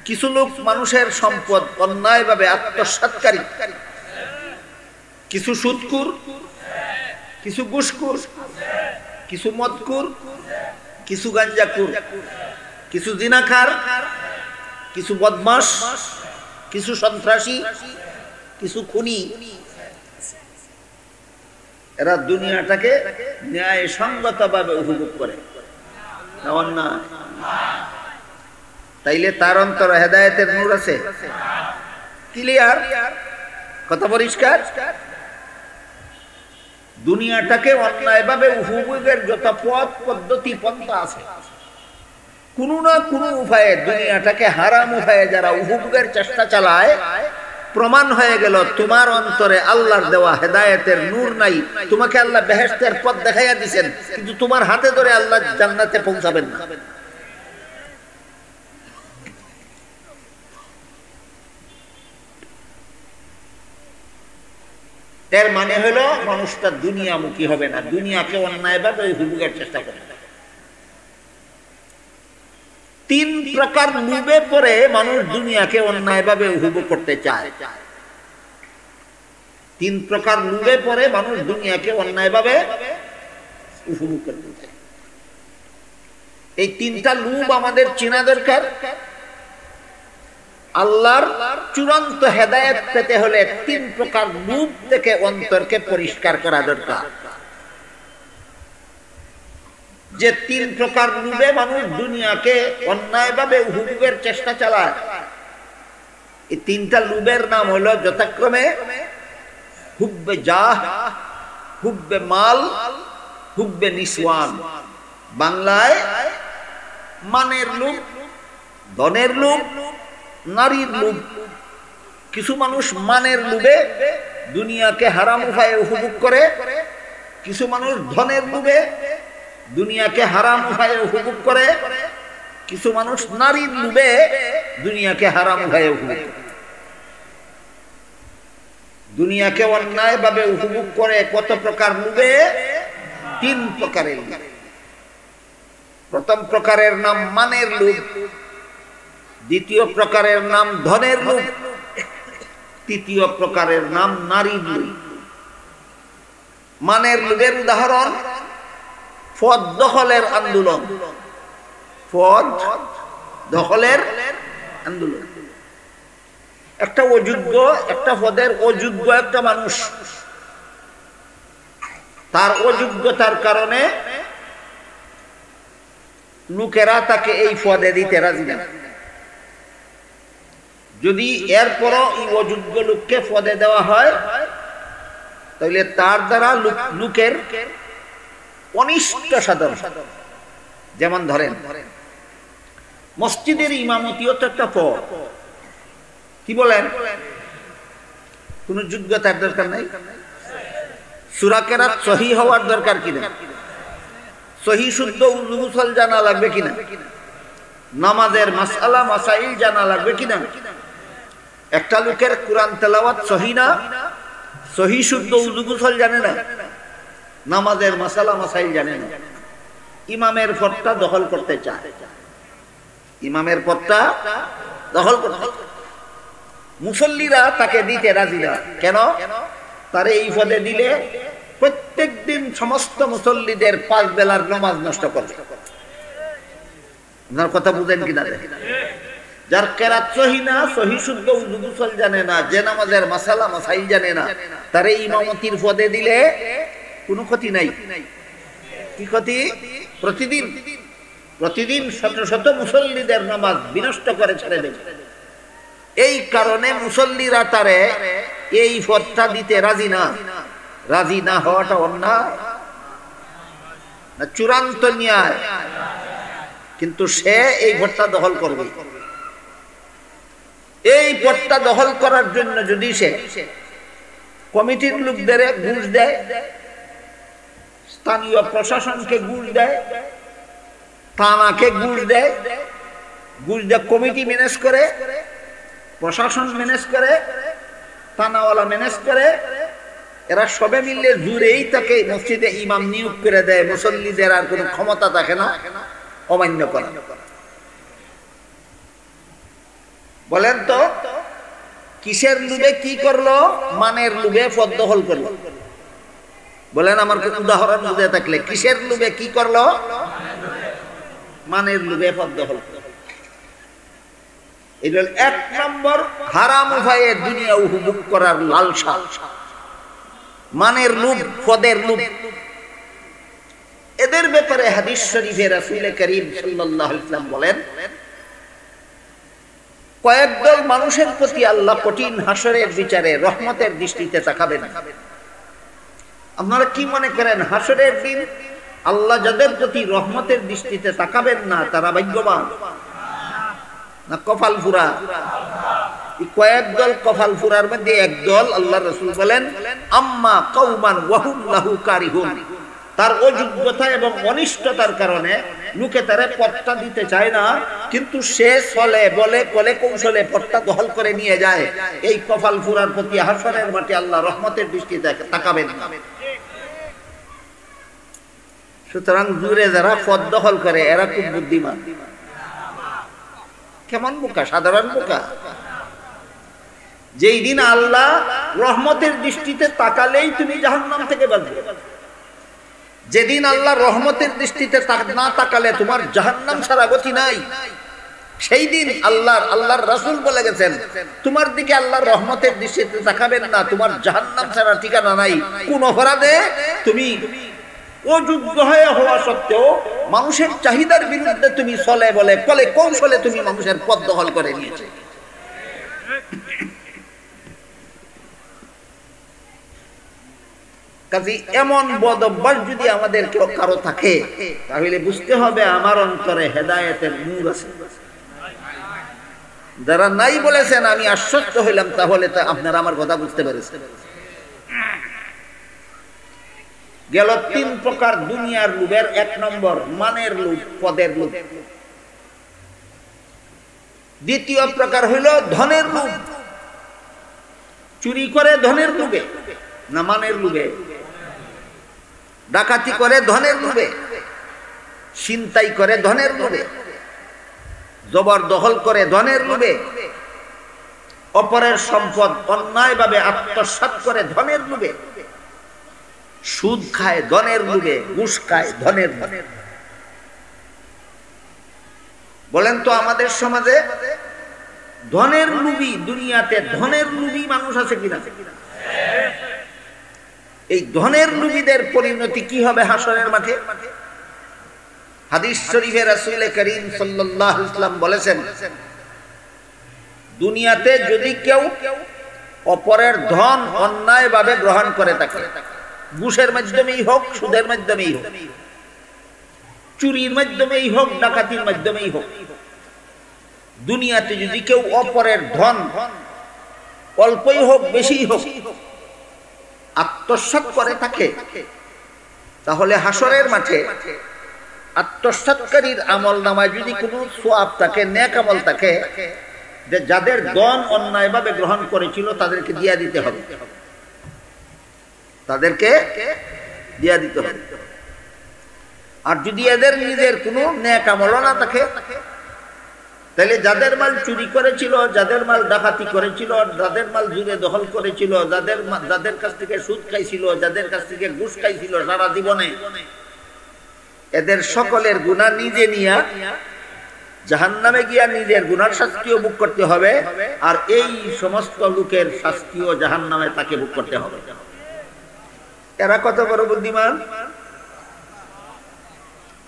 কিছু লোক মানুষের সম্পদ অন্যায়ভাবে আত্মসাৎকারী, কিছু সুদখোর, কিছু ঘুষখোর, কিছু মদখোর, কিছু গাঞ্জাখোর, কিছু জিনাখার, কিছু বদমাশ, কিছু সন্ত্রাসী, কিছু খুনি। এরা দুনিয়াটাকে ন্যায়সঙ্গতভাবে উপভোগ করে না। তাইলে তার অন্তরে হেদায়েতের নূর আছে, ক্লিয়ার কথা, পরিষ্কার। দুনিয়াটাকে অন্যায়ভাবে উপভোগের যত পথ পদ্ধতি পন্থা আছে, কোনো না কোনো উপায়ে দুনিয়াটাকে হারাম উপায়ে যারা উপভোগের চেষ্টা চালায়, প্রমাণ হয়ে গেল তোমার অন্তরে আল্লাহর দেওয়া হেদায়েতের নূর নাই। তোমাকে আল্লাহ বেহেশতের পথ দেখাইয়া দিবেন, কিন্তু তোমার হাতে ধরে আল্লাহ জান্নাতে পৌঁছাবেন না। এর মানে হলো মানুষটা দুনিয়ামুখী হবে না, দুনিয়াকে অন্যায়ভাবে উপভোগের চেষ্টা করে। 3 প্রকার লোভে পড়ে মানুষ দুনিয়াকে অন্যায়ভাবে উপভোগ করতে চায়। 3 প্রকার লোভে পড়ে মানুষ দুনিয়াকে অন্যায়ভাবে উপভোগ করতে চায়। এই 3টা লোভ আমাদের চেনা দরকার। আল্লাহর চূড়ান্ত হেদায়েত পেতে হলে 3 প্রকার লোভ থেকে অন্তরকে পরিষ্কার করা দরকার। যে 3 প্রকার লোভে মানুষ দুনিয়াকে অন্যায়ভাবে উপভোগের চেষ্টা চালায়, এই 3টা লোভের নাম হলো যথাক্রমে হুব্বে জাহ, হুব্বে মাল, হুব্বে নিসওয়ান। বাংলায় মানের লোভ, ধনের লোভ, নারীর লোভ। কিছু মানুষ মানের লোভে দুনিয়াকে হারাম উপায়ে উপভোগ করে, কিছু মানুষ ধনের লোভে দুনিয়াকে হারাম উপায়ে উপভোগ করে, কিছু মানুষ নারীর লোভে দুনিয়াকে হারাম উপায়ে উপভোগ করে। দুনিয়াকে অন্যায়ভাবে উপভোগ করে কত প্রকার লোভে? 3 প্রকারের। প্রথম প্রকারের নাম মানের লোভ, দ্বিতীয় প্রকারের নাম ধনের লোভ, তৃতীয় প্রকারের নাম নারীর লোভ। মানের লোভের উদাহরণ পদ দখলের আন্দোলন, পদ দখলের আন্দোলন। একটা অযোগ্য, একটা পদের অযোগ্য একটা মানুষ, তার অযোগ্যতার কারণে লোকেরা তাকে এই পদে দিতে রাজি না। যদি এরপরও এই অযোগ্য লোককে পদে দেওয়া হয়, তাহলে তার দ্বারা লোকের অনিষ্ট সাধন। যেমন ধরেন মসজিদের ইমামতিও তো একটা পদ, কি বলেন? কোন যোগ্যতার দরকার নাই। সূরা কেরাত সহি হওয়ার দরকার কিনা? সহি শুদ্ধ উযু গোসল জানা লাগবে কিনা? নামাজের মাসআলা মাসাইল জানা লাগবে কিনা? একটা লোকের কোরআন তেলাওয়াত সহি না, সহি শুদ্ধ উযু গোসল জানে না, নামাজের মাসালা মাসাইল জানে না, ইমামের পদটা দখল করতে চায়, ইমামের পদটা দখল করতে, মুসল্লিরা তাকে দিতে রাজি না। কেন? তারে এই পদে দিলে প্রত্যেক দিন সমস্ত মুসল্লিদের 5 বেলার নামাজ নষ্ট করবে। আপনার কথা বুঝেন কিনা? যার কেরাত সহি না, সহি শুদ্ধ উযু গোসল জানে না, যে নামাজের মাসালা মাসাইল জানে না, তারে ইমামতির পদে দিলে কোনো ক্ষতি নাই। কি ক্ষতি? প্রতিদিন প্রতিদিন শত শত মুসল্লিদের নামাজ বিনষ্ট করে ছেড়ে দেবে। এই কারণে মুসল্লিরা তারে এই পদটা দিতে রাজি না। রাজি না হওয়াটা অন্যায় না চূড়ান্ত ন্যায়, কিন্তু সে এই পদটা দখল করবে। এই পদটা দখল করার জন্য যদি সে কমিটির লোকদের ঘুষ দেয়, স্থানীয় প্রশাসনকে ঘুষ দেয়, থানাকে ঘুষ দেয়, ঘুষ দেয় কমিটি ম্যানেজ করে, প্রশাসন ম্যানেজ করে, থানাওয়ালা ম্যানেজ করে, এরা সবে মিললে জুড়েই তাকে মসজিদে ইমাম নিয়োগ করে দেয়। মুসল্লিদের আর কোনো ক্ষমতা থাকে না অমান্য করা। বলেন তো কিসের লোভে কি করলো? মানের লোভে পদ দখল করলো। বলেন আমার কোন উদাহরণ বুঝে থাকলে, কিসের লোভে কি করলো? মানের লোভে পদ দখল করলো। এটা 1 নম্বর হারাম উপায়ে দুনিয়া উপভোগ করার লালসা, মানের লোভ, পদের লোভ। এদের ব্যাপারে হাদিস শরীফে রাসূল করিম সাল্লাল্লাহু আলাইহি ওয়াসাল্লাম বলেন, কয়েকদল মানুষের প্রতি আল্লাহ কঠিন হাসরের বিচারে রহমতের দৃষ্টিতে তাকাবেন। আপনারা কি মনে করেন হাসরের দিন আল্লাহ যাদের প্রতি রহমতের দৃষ্টিতে তাকাবেন না তারা ভাগ্যবান না কপাল ফুরা? কয়েক দল কপাল ফুরার মধ্যে একদল আল্লাহ রাসূল বলেন, আম্মা কওমান ওয়াহুম লাহু কারিহুন, তার অযোগ্যতা এবং অনিষ্টতার কারণে লোকে তারে পদটা দিতে চায় না, কিন্তু সে চলে বলে কলে কৌশলে পদটা দখল করে নিয়ে যায়। এই কপাল ফুরার প্রতি হাসরের মাঠে আল্লাহ রহমতের দৃষ্টিতে তাকাবেন না। সুতরাং দূরে যারা পদ দখল করে এরা খুব বুদ্ধিমান। কেমন বোকা? সাধারণ বোকা। যেই দিন আল্লাহ রহমতের দৃষ্টিতে তাকালেই তুমি জাহান্নাম থেকে বাঁচবে। যেদিন আল্লাহ রহমতের দৃষ্টিতে না তাকালে তোমার জাহান্নাম ছাড়া গতি নাই, সেই দিন আল্লাহর রাসূল বলে গেছেন, তোমার দিকে আল্লাহর রহমতের দৃষ্টিতে তাকাবেন না, তোমার জাহান্নাম ছাড়া ঠিকানা নাই। কোন অপরাধে তুমি অযোগ্য হয়ে হওয়া সত্ত্বেও মানুষের চাহিদার বিরুদ্ধে তুমি চলে বলে কলে কৌশলে তুমি মানুষের পদ দখল করে নিয়েছে। কাজে এমন বদ অভ্যাস যদি আমাদের কেউ কারো থাকে, তাহলে বুঝতে হবে আমার অন্তরে হেদায়েতের নূর আছে। যারা নাই বলেছেন আমি আশ্বস্ত হইলাম, তাহলে তো আপনারা আমার কথা বুঝতে পেরেছেন। গেল 3 প্রকার দুনিয়ার লোভের। 1 নম্বর মানের লোভ, পদের লোভ। দ্বিতীয় প্রকার হইল ধনের লোভ। চুরি করে ধনের লোভে না মানের লোভে? ডাকাতি করে ধনের লোভে, ছিনতাই করে ধনের লোভে, জবরদখল করে ধনের লোভে, অপরের সম্পদ অন্যায়ভাবে আত্মসাৎ করে ধনের লোভে, সুদ খায় ধনের লোভে, ঘুষ খায় ধনের লোভে। বলেন তো আমাদের সমাজে ধনের লোভী, দুনিয়াতে ধনের লোভী মানুষ আছে কিনা? এই ধনের লোভীদের পরিণতি কি হবে হাসরের মাঠে? হাদিস শরীফে রাসূল করিম সাল্লাল্লাহু আলাইহি ওয়াসাল্লাম বলেছেন, দুনিয়াতে যদি কেউ অপরের ধন অন্যায়ভাবে গ্রহণ করে থাকে, ঘুষের মাধ্যমেই হোক, সুদের মাধ্যমেই হোক, চুরির মাধ্যমেই হোক, ডাকাতির মাধ্যমেই হোক, দুনিয়াতে যদি কেউ অপরের ধন অল্পই হোক বেশিই হোক আত্মসাৎ করে থাকে, তাহলে হাসরের মাঠে আত্মসাৎকারীর আমল নামায় যদি কোনো সওয়াব থাকে, নেক আমল থাকে, যে যাদের দন অন্যায়ভাবে গ্রহণ করেছিল তাদেরকে দিয়া দিতে হবে, তাদেরকে দিয়া দিতে হবে। আর যদি এদের নিজের কোনো নেক আমল না থাকে, তাহলে যাদের মাল চুরি করেছিল, যাদের মাল ডাকাতি করেছিল, যাদের মাল জুড়ে দখল করেছিল, যাদের কাছ থেকে সুদ খাইছিল, যাদের কাছ থেকে ঘুষ খাইছিল সারা জীবনে, এদের সকলের গুনাহ নিজে নিয়া জাহান্নামে গিয়া নিজের গুনার শাস্তিও ভোগ করতে হবে, আর এই সমস্ত লোকের শাস্তিও জাহান্নামে তাকে ভোগ করতে হবে। এরা কত বড় বুদ্ধিমান!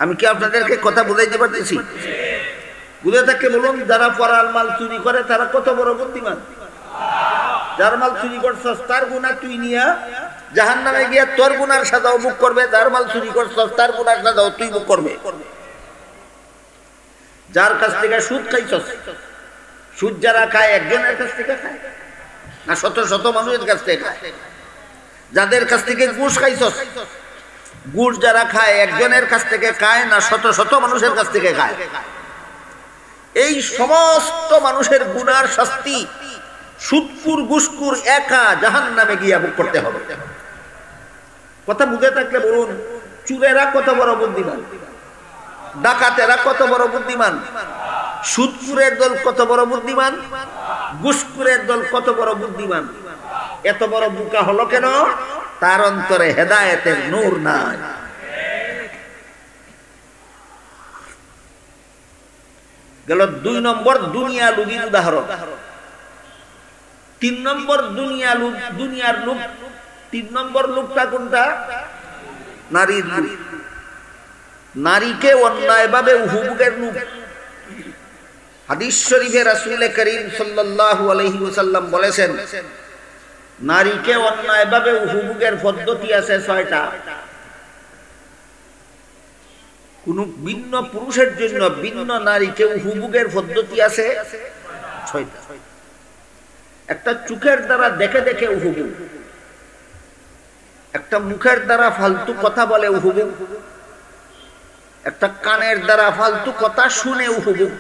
আমি কি আপনাদেরকে কথা বুঝাইতে পারতেছি? বুঝে থাকলে বলুন, যারা পরার মাল চুরি করে তারা কত বড় বুদ্ধিমান। যার মাল চুরি করছস তার গুনাহ তুই নিয়া জাহান্নামে গিয়া তোর গুনার সাজাও ভোগ করবে, যার মাল চুরি করছস তার গুনার সাজাও তুই ভোগ করবে। যার কাছ থেকে সুদ খাইছস, সুদ যারা খায় একজনের কাছ থেকে খায় না শত শত মানুষের কাছ থেকে খায়? যাদের কাছ থেকে ঘুষ খাইছস, ঘুষ যারা খায় একজনের কাছ থেকে খায় না শত শত মানুষের কাছ থেকে খায়? এই সমস্ত মানুষের গুনার শাস্তি সুদকুর ঘুষকুর একা জাহান্নামে গিয়া ভোগ করতে হবে। কথা বুঝে থাকলে বলুন, চুরেরা কত বড় বুদ্ধিমান, ডাকাতেরা কত বড় বুদ্ধিমান, সুদকুরের দল কত বড় বুদ্ধিমান, ঘুষকুরের দল কত বড় বুদ্ধিমান। এত বড় বোকা হলো কেন? তার অন্তরে হেদায়েতের নূর নাই। গেল 2 নম্বর দুনিয়া লুগির উদাহরণ। 3 নম্বর দুনিয়ার লোক। 3 নম্বর লোকটা কোনটা? নারীর লোক। নারীকে অন্যায়ভাবে উপভোগের লোক। হাদিস শরীফে রাসূল করিম সাল্লাল্লাহু আলাইহি ওয়াসাল্লাম বলেছেন, নারীকে অন্যায়ভাবে উপভোগের পদ্ধতি আছে 6টা। কোন ভিন্ন পুরুষের জন্য ভিন্ন নারীকে উপভোগের পদ্ধতি আছে 6টা। একটা চোখের দ্বারা দেখে দেখে উপভোগ, একটা মুখের দ্বারা ফালতু কথা বলে উপভোগ, একটা কানের দ্বারা ফালতু কথা শুনে উপভোগ,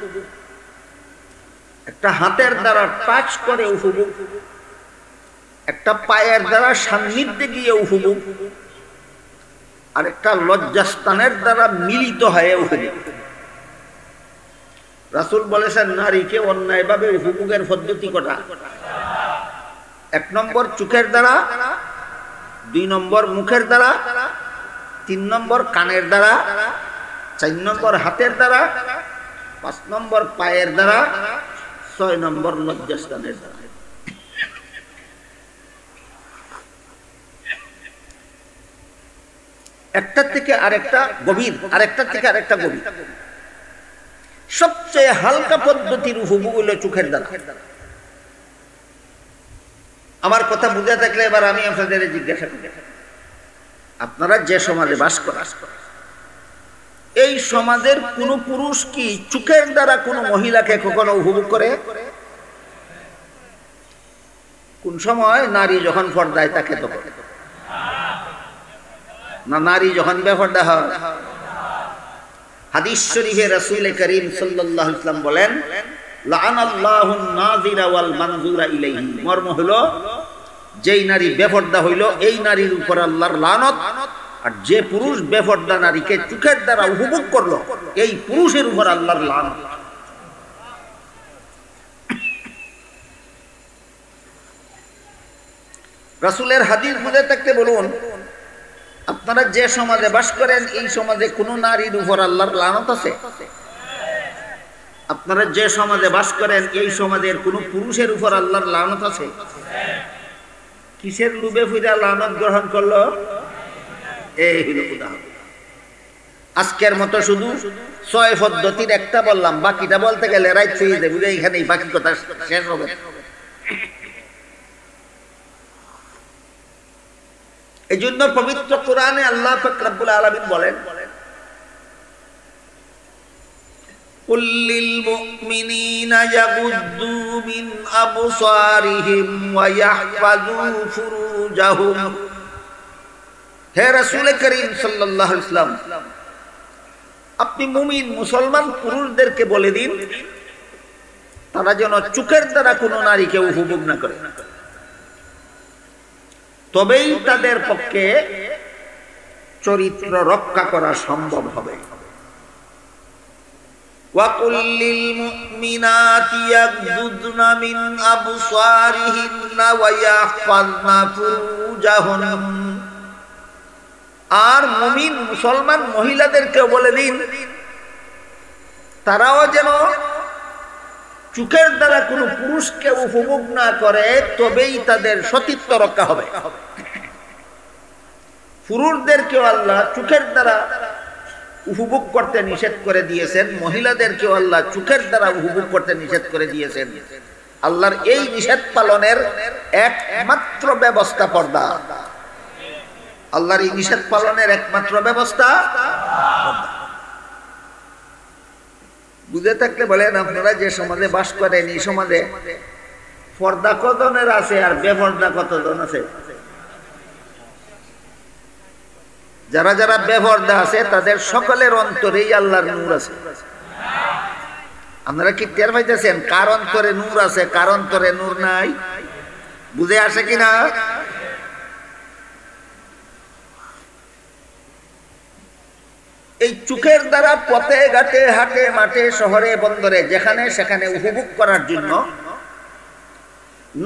একটা হাতের দ্বারা টাচ করে উপভোগ, একটা পায়ের দ্বারা সান্নিধ্যে গিয়ে উপভোগ, আর একটা লজ্জাস্থানের দ্বারা মিলিত হয়ে উপভোগ। রাসূল বলেছেন, নারীকে অন্যায়ভাবে উপভোগের পদ্ধতি কটা? 1 নম্বর চোখের দ্বারা, 2 নম্বর মুখের দ্বারা, 3 নম্বর কানের দ্বারা, 4 নম্বর হাতের দ্বারা, 5 নম্বর পায়ের দ্বারা, 6 নম্বর লজ্জাস্থানের দ্বারা। একটা থেকে আরেকটা গভীর, আরেকটা থেকে আরেকটা গভীর। সবচেয়ে হালকা পদ্ধতির উপভোগ হইল চোখের দ্বারা। আমার কথা বুঝে থাকলে এবার আমি আপনাদের জিজ্ঞাসা করি, আপনারা যে সমাজে বাস করেন, এই সমাজের কোন পুরুষ কি চোখের দ্বারা কোন মহিলাকে কখনো উপভোগ করে? কোন সময়? নারী যখন পর্দায় থাকে তখন, না নারী যখন বেপরদা হয়। হাদিস শরীফে রাসূল করিম সাল্লাল্লাহু আলাইহি ওয়াসাল্লাম বলেন, লাআনাল্লাহুন নাযিরা ওয়াল মানযুরা ইলাইহি। মর্ম হলো, যেই নারী বেপরদা হইল এই নারীর উপর আল্লাহর লানত, আর যে পুরুষ বেপরদা নারীকে চোখের দ্বারা উপভোগ করলো এই পুরুষের উপর আল্লাহর লানত। রাসূলের হাদিস বুঝে থাকতে বলুন, আপনারা যে সমাজে বাস করেন এই সমাজে কোন নারীর উপর আল্লাহর লানত আছে? আপনারা যে সমাজে বাস করেন এই সমাজের কোন পুরুষের উপর আল্লাহর লানত আছে? কিসের লোভে ফিরা লানত গ্রহণ করলো? এই হলো উদাহরণ। আজকের মতো শুধু 6 পদ্ধতির একটা বললাম, বাকিটা বলতে গেলে রাত হয়ে যাবে, এইখানেই বাকি কথা শেষ হবে। এই জন্য পবিত্র কোরআনে আল্লাহ পাক রব্বুল আলামিন বলেন, কুল লিল মুমিনিনা ইয়াগুদ্দু মিন আবসারিহিম ওয়া ইয়াহফাযু ফুরুজাহুম। হে রাসূল করিম সাল্লাল্লাহু আলাইহি ওয়াসাল্লাম, আপনি মুমিন মুসলমান পুরুষদেরকে বলে দিন তারা যেন চোখের দ্বারা কোনো নারীকে উপভোগ না করে, তবেই তাদের পক্ষে চরিত্র রক্ষা করা সম্ভব হবে। وَقُلْ لِلْمُؤْمِنَاتِ يَغْضُضْنَ مِنْ أَبْصَارِهِنَّ وَيَحْفَظْنَ فُرُوجَهُنَّ। আর মুমিন মুসলমান মহিলাদেরকে বলে দিন তারাও যেন চোখের দ্বারা কোনো পুরুষকে উপভোগ না করে, তবেই তাদের সতীত্ব রক্ষা হবে। পুরুষদেরকেও আল্লাহ চোখের দ্বারা উপভোগ করতে নিষেধ করে দিয়েছেন, মহিলাদেরকেও আল্লাহ চোখের দ্বারা উপভোগ করতে নিষেধ করে দিয়েছেন। আল্লাহর এই নিষেধ পালনের একমাত্র ব্যবস্থা পর্দা। আল্লাহর এই নিষেধ পালনের একমাত্র ব্যবস্থা পর্দা। বুঝে থাকলে বলেন, আপনারা যে সমাজে বাস করেন এই সমাজে পর্দা কতজনের আছে আর বেপর্দা কতজন আছে? যারা যারা বেপর্দা আছে তাদের সকলের অন্তরেই আল্লাহর নূর আছে। আপনারা কি টের পাইতেছেন কার অন্তরে নূর আছে, কার অন্তরে নূর নাই? বুঝে আসে কিনা? এই চোখের দ্বারা পথে ঘাটে হাটে মাঠে শহরে বন্দরে যেখানে সেখানে উপভোগ করার জন্য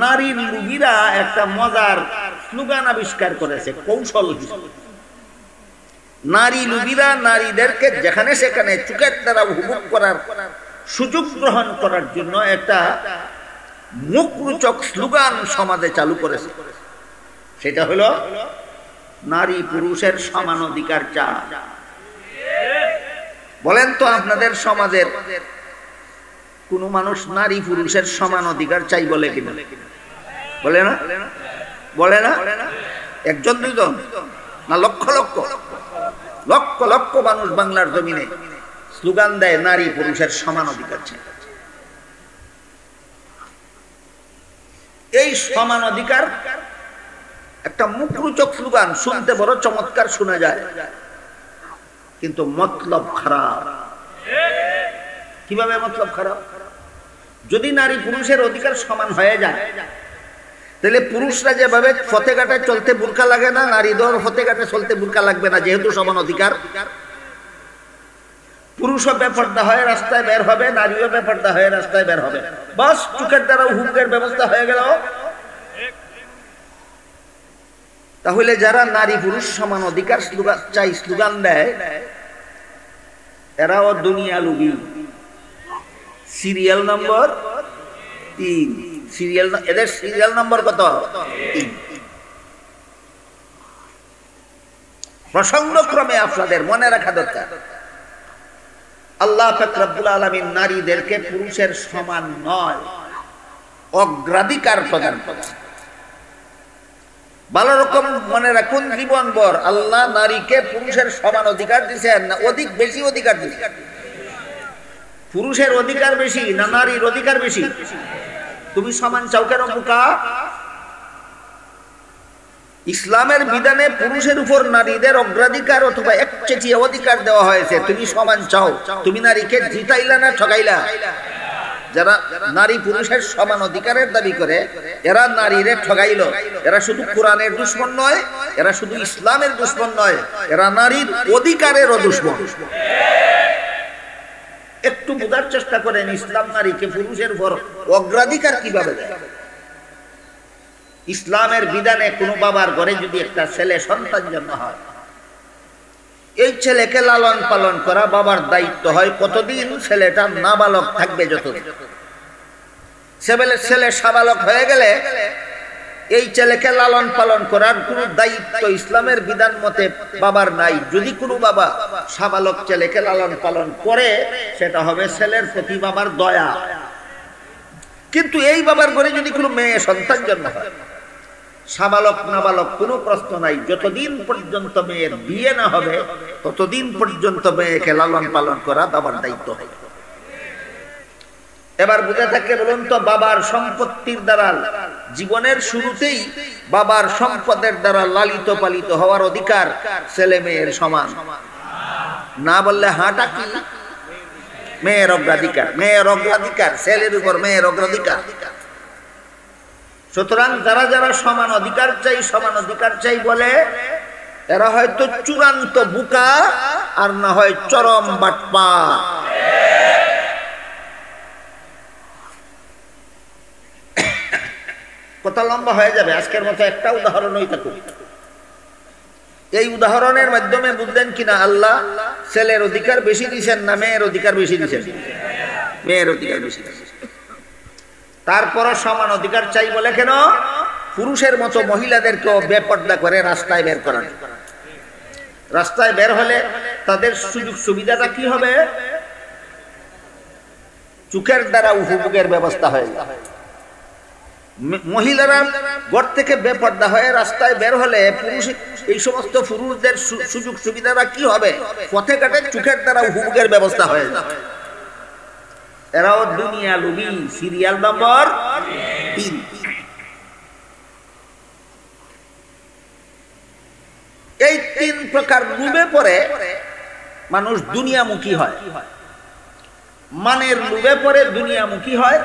নারীর লুগিরা একটা মজার স্লোগান আবিষ্কার করেছে, কৌশল। নারী লুগিরা নারীদেরকে যেখানে সেখানে চোখের দ্বারা উপভোগ করার সুযোগ গ্রহণ করার জন্য একটা মুখরোচক স্লোগান সমাজে চালু করেছে। সেটা হলো নারী পুরুষের সমান অধিকার চা। বলেন তো আপনাদের সমাজের কোন মানুষ নারী পুরুষের সমান অধিকার চাই বলে কিনা? বলে না? বলে না? একজন দুইজন না লক্ষ লক্ষ লক্ষ লক্ষ মানুষ বাংলার জমিনে স্লোগান দেয় নারী পুরুষের সমান অধিকার চাই। এই সমান অধিকার একটা মুখরোচক স্লোগান, শুনতে বড় চমৎকার শোনা যায়, কিন্তু মতলব খারাপ। কিভাবে মতলব খারাপ? যদি নারী পুরুষের অধিকার সমান হয়ে যায় তাহলে পুরুষরা যেভাবে ফতেঘাটে চলতে বুরকা লাগে না, নারীদের ফতেঘাটে চলতে বুরকা লাগবে না, যেহেতু সমান অধিকার। পুরুষও বেপর্দা হয়ে রাস্তায় বের হবে, নারীও বেপর্দা হয়ে রাস্তায় বের হবে। বাস চোখের দ্বারা হুকের ব্যবস্থা হয়ে গেল। তাহলে যারা নারী পুরুষ সমান অধিকার চাই স্লোগান দেয়, এরাও দুনিয়া লুবি। Serial number 3। এদের সিরিয়াল নম্বর কত? 3। প্রসঙ্গক্রমে আপনাদের মনে রাখা দরকার, আল্লাহ পাক রব্বুল আলামিন নারীদেরকে পুরুষের সমান নয়, অগ্রাধিকার প্রদান করেন। ভালো রকম মনে রাখুন, জীবনভর আল্লাহ নারীকে পুরুষের সমান অধিকার দিয়েছেন না অধিক বেশি অধিকার দিয়েছেন? পুরুষের অধিকার বেশি না নারীর অধিকার বেশি? তুমি সমান চাও কেন বোকা? ইসলামের বিধানে পুরুষের উপর নারীদের অগ্রাধিকার অথবা একচেটিয়া অধিকার দেওয়া হয়েছে। তুমি সমান চাও, তুমি নারীকে জিতাইলা না ঠকাইলা? যারা নারী পুরুষের সমান অধিকারের দাবি করে এরা নারীরে ঠগাইল। এরা শুধু কোরআনের দুশমন নয়, এরা শুধু ইসলামের দুশমন নয়, এরা নারীর অধিকারেরও দুশমন। একটু বোঝার চেষ্টা করেন ইসলাম নারীকে পুরুষের উপর অগ্রাধিকার কিভাবে দেয়। ইসলামের বিধানে কোনো বাবার ঘরে যদি একটা ছেলে সন্তান জন্ম হয়, এই ছেলেকে লালন পালন করা বাবার দায়িত্ব হয়। কতদিন? ছেলেটা নাবালক থাকবে। যতদিন ছেলে সাবালক হয়ে গেলে এই ছেলেকে লালন পালন করার কোনো দায়িত্ব ইসলামের বিধান মতে বাবার নাই। যদি কোনো বাবা সাবালক ছেলেকে লালন পালন করে, সেটা হবে ছেলের প্রতি বাবার দয়া। কিন্তু এই বাবার ঘরে যদি কোনো মেয়ে সন্তান জন্ম হয়, সাবালক নাবালক কোনো প্রশ্ন নাই, যতদিন পর্যন্ত মেয়ের বিয়ে না হবে ততদিন পর্যন্ত মেয়েকে লালন পালন করা বাবার দায়িত্ব হয়। এবার বুঝে থাকলে বলুন তো, বাবার সম্পত্তির দ্বারা জীবনের শুরুতেই বাবার সম্পদের দ্বারা লালিত পালিত হওয়ার অধিকার ছেলে মেয়ের সমান না? বললে হাঁটা কি? মেয়ের অগ্রাধিকার, মেয়ের অগ্রাধিকার, ছেলের উপর মেয়ের অগ্রাধিকার। সুতরাং যারা যারা সমান অধিকার চাই বলে এরা হয়তো চূড়ান্ত বুকা আর না হয় চরম বাটপার। কথা লম্বা হয়ে যাবে, আজকের মতো একটা উদাহরণই থাকুক। এই উদাহরণের মাধ্যমে বুঝলেন কিনা আল্লাহ ছেলের অধিকার বেশি দিয়েছেন না মেয়ের অধিকার বেশি দিয়েছেন? মেয়ের অধিকার বেশি দিয়েছেন। তারপরও সমান অধিকার চাই বলে কেন? পুরুষের মতো মহিলাদেরকেও বেপর্দা করে রাস্তায় বের করান। রাস্তায় বের হলে তাদের সুযোগ সুবিধাটা কি হবে? চোখের দ্বারা উপভোগের ব্যবস্থা হয়ে যায়। মহিলারা ঘর থেকে বেপর্দা হয়ে রাস্তায় বের হলে এই সমস্ত পুরুষদের সুযোগ সুবিধাটা কি হবে? পথে ঘাটে চোখের দ্বারা উপভোগের ব্যবস্থা হয়ে যায়। এরাও দুনিয়া লুবি, সিরিয়াল নম্বর 3। এই 3 প্রকার লোভে পড়ে মানুষ দুনিয়ামুখী হয়। মানের লোভে পড়ে দুনিয়ামুখী হয়,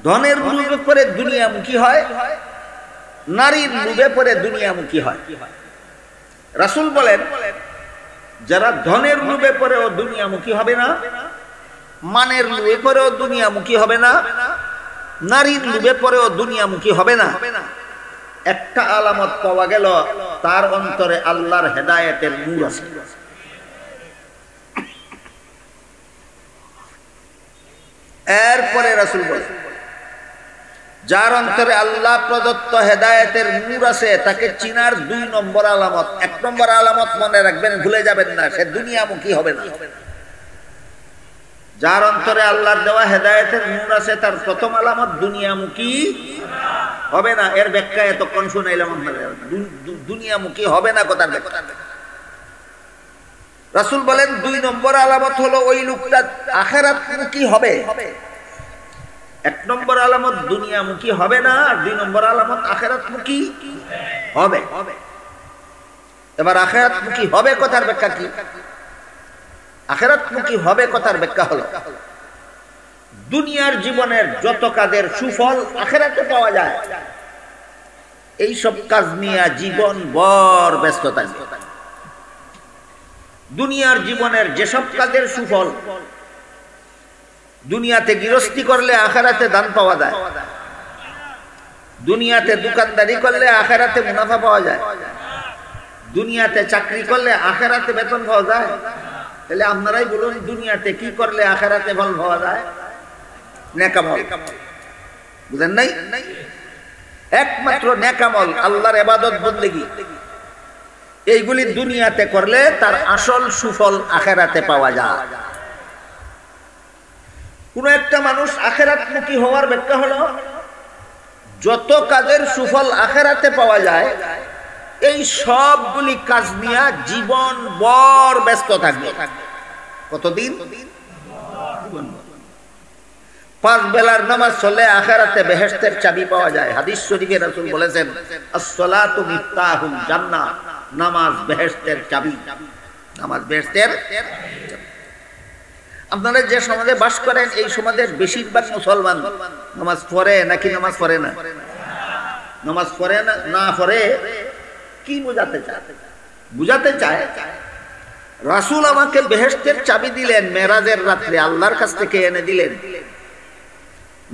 ধনের লোভে পড়ে দুনিয়ামুখী হয়, নারীর লোভে পড়ে দুনিয়ামুখী হয়। রাসূল বলেন যারা ধনের লোভে পড়েও দুনিয়ামুখী হবে না, মানের লোভে পড়েও দুনিয়ামুখী হবে না, নারীর লোভে পড়েও দুনিয়ামুখী হবে না, একটা আলামত পাওয়া গেল তার অন্তরে আল্লাহর হেদায়েতের নূর আছে। এরপরে রাসূল বলেন যার অন্তরে আল্লাহ প্রদত্ত হেদায়েতের নূর আছে তাকে চিনার 2 নম্বর আলামত। 1 নম্বর আলামত মনে রাখবেন, ভুলে যাবেন না, সে দুনিয়ামুখী হবে না। যার অন্তরে আল্লাহর দেওয়া হেদায়েতের নূর আছে তার প্রথম আলামত দুনিয়ামুখী হবে না। এর ব্যাখ্যা এতক্ষণ শুনাইলাম, দুনিয়ামুখী হবে না কথার ব্যাখ্যা। রাসূল বলেন 2 নম্বর আলামত হলো ওই লোকটা আখিরাতমুখী হবে। 1 নম্বর আলামত দুনিয়ামুখী হবে না, আর 2 নম্বর আলামত আখিরাতমুখী হবে। এবার আখিরাতমুখী হবে কথার ব্যাখ্যা কি? আখিরাতমুখী হবে কথার ব্যাখ্যা হলো দুনিয়ার জীবনের যত কাজের সুফল আখিরাতে পাওয়া যায় এই সব কাজ নিয়ে জীবন ভর ব্যস্ত থাকবে। দুনিয়ার জীবনের যেসব কাজের সুফল, দুনিয়াতে গৃহস্থী করলে আখিরাতে দান পাওয়া যায়, দুনিয়াতে দোকানদারি করলে আখিরাতে মুনাফা পাওয়া যায়, দুনিয়াতে চাকরি করলে আখিরাতে বেতন পাওয়া যায়। তাহলে আপনারাই বলুন দুনিয়াতে কি করলে আখিরাতে ফল পাওয়া যায়? নেকামল। বুঝেন নাই? একমাত্র নেকামল, আল্লাহর ইবাদত বন্দেগী, এইগুলি দুনিয়াতে করলে তার আসল সুফল আখিরাতে পাওয়া যায়। কোন একটা মানুষ আখিরাতমুখী হওয়ার ব্যাখ্যা হলো যত কাজের সুফল আখিরাতে পাওয়া যায় এই সবগুলি কাজ নিয়ে জীবন ভর ব্যস্ত থাকবে। কতদিন? 5 বেলার নামাজ চলে আখিরাতে বেহেশতের চাবি পাওয়া যায়। হাদিস শরীফে রাসূল বলেছেন আস-সালাতু মিফতাহুল জান্নাহ, নামাজ বেহেশতের চাবি। নামাজ বেহেশতের চাবি। আপনারা যে সমাজে বাস করেন এই সমাজের বেশিরভাগ মুসলমান নামাজ পড়ে নাকি নামাজ পড়ে না? নামাজ পড়ে না, না পড়ে কি বোঝাতে চায়? বুঝাতে চায় রাসূল আমাকে বেহেশতের চাবি দিলেন মেরাজের রাত্রে, আল্লাহর কাছ থেকে এনে দিলেন।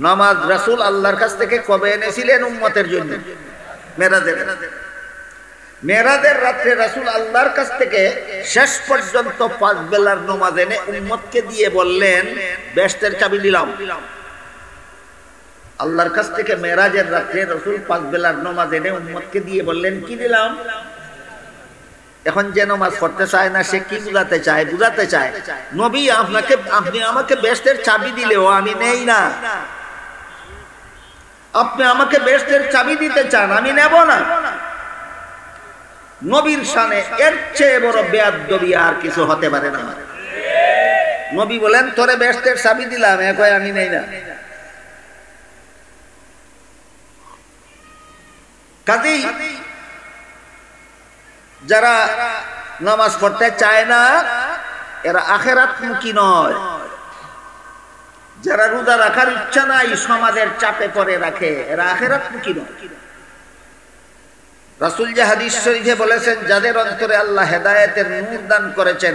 নামাজ রাসূল আল্লাহর কাছ থেকে কবে এনেছিলেন? উম্মতের জন্য। মেরাজের রাত্রে রাসূল আল্লাহর কাছ থেকে শেষ পর্যন্ত 5 বেলার নামাজ এনে উম্মতকে দিয়ে বললেন বেহেশতের চাবি দিলাম। আল্লাহর কাছ থেকে মেরাজের রাত্রে রাসূল 5 বেলার নামাজ এনে উম্মতকে দিয়ে বললেন কি দিলাম? এখন যে নামাজ পড়তে চায় না সে কি বুঝাতে চায়? বুঝাতে চায় নবী আপনি আমাকে বেহেশতের চাবি দিলেও আমি নেই না। আপনি আমাকে বেহেশতের চাবি দিতে চান, আমি নেব না। নবীর শানে এর চেয়ে বড় বেয়াদবি আর কিছু হতে পারে না। নবী বলেন তোরে বেহেশতের চাবি দিলাম, এ কয় আমি নেই না। কাজেই যারা নামাজ পড়তে চায় না এরা আখিরাতমুখী নয়। যারা রোজা রাখার ইচ্ছা নাই, সমাজের চাপে পড়ে রাখে, এরা আখিরাতমুখী নয়। রাসূল যে হাদিস শরীফে বলেছেন, যাদের অন্তরে আল্লাহ হেদায়েতের নূর দান করেছেন,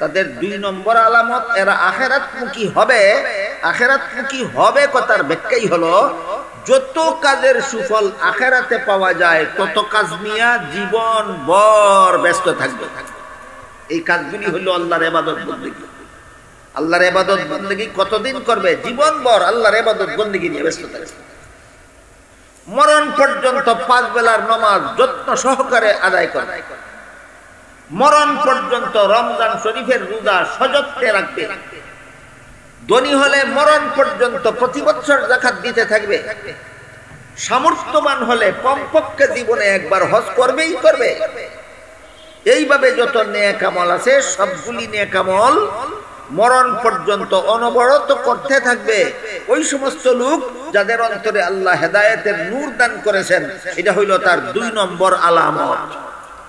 তাদের 2 নম্বর আলামত এরা আখিরাতমুখী হবে। আখিরাতমুখী হবে কথার ব্যাখ্যাই হলো, যত কাজের সুফল আখিরাতে পাওয়া যায় তত কাজ নিয়ে জীবন ভর ব্যস্ত থাকবে। এই কাজগুলি হলো আল্লাহর ইবাদত বন্দেগী। আল্লাহর ইবাদত বন্দেগী কতদিন করবে? জীবন ভর আল্লাহর ইবাদত বন্দেগী নিয়ে ব্যস্ত থাকবে। মরণ পর্যন্ত 5 বেলার নামাজ যত্ন সহকারে আদায় করবে। মরণ পর্যন্ত রমজান শরীফের রোজা সযত্নে রাখবে। ধনী হলে মরণ পর্যন্ত প্রতি বছর যাকাত দিতে থাকবে। সামর্থ্যবান হলে কমপক্ষে জীবনে একবার হজ করবেই করবে। এইভাবে যত নেক আমল আছে সবগুলি নেক আমল মরণ পর্যন্ত অনবরত করতে থাকবে। ওই সমস্ত লোক যাদের অন্তরে আল্লাহ হেদায়েতের নূর দান করেছেন, এটা হইল তার 2 নম্বর আলামত।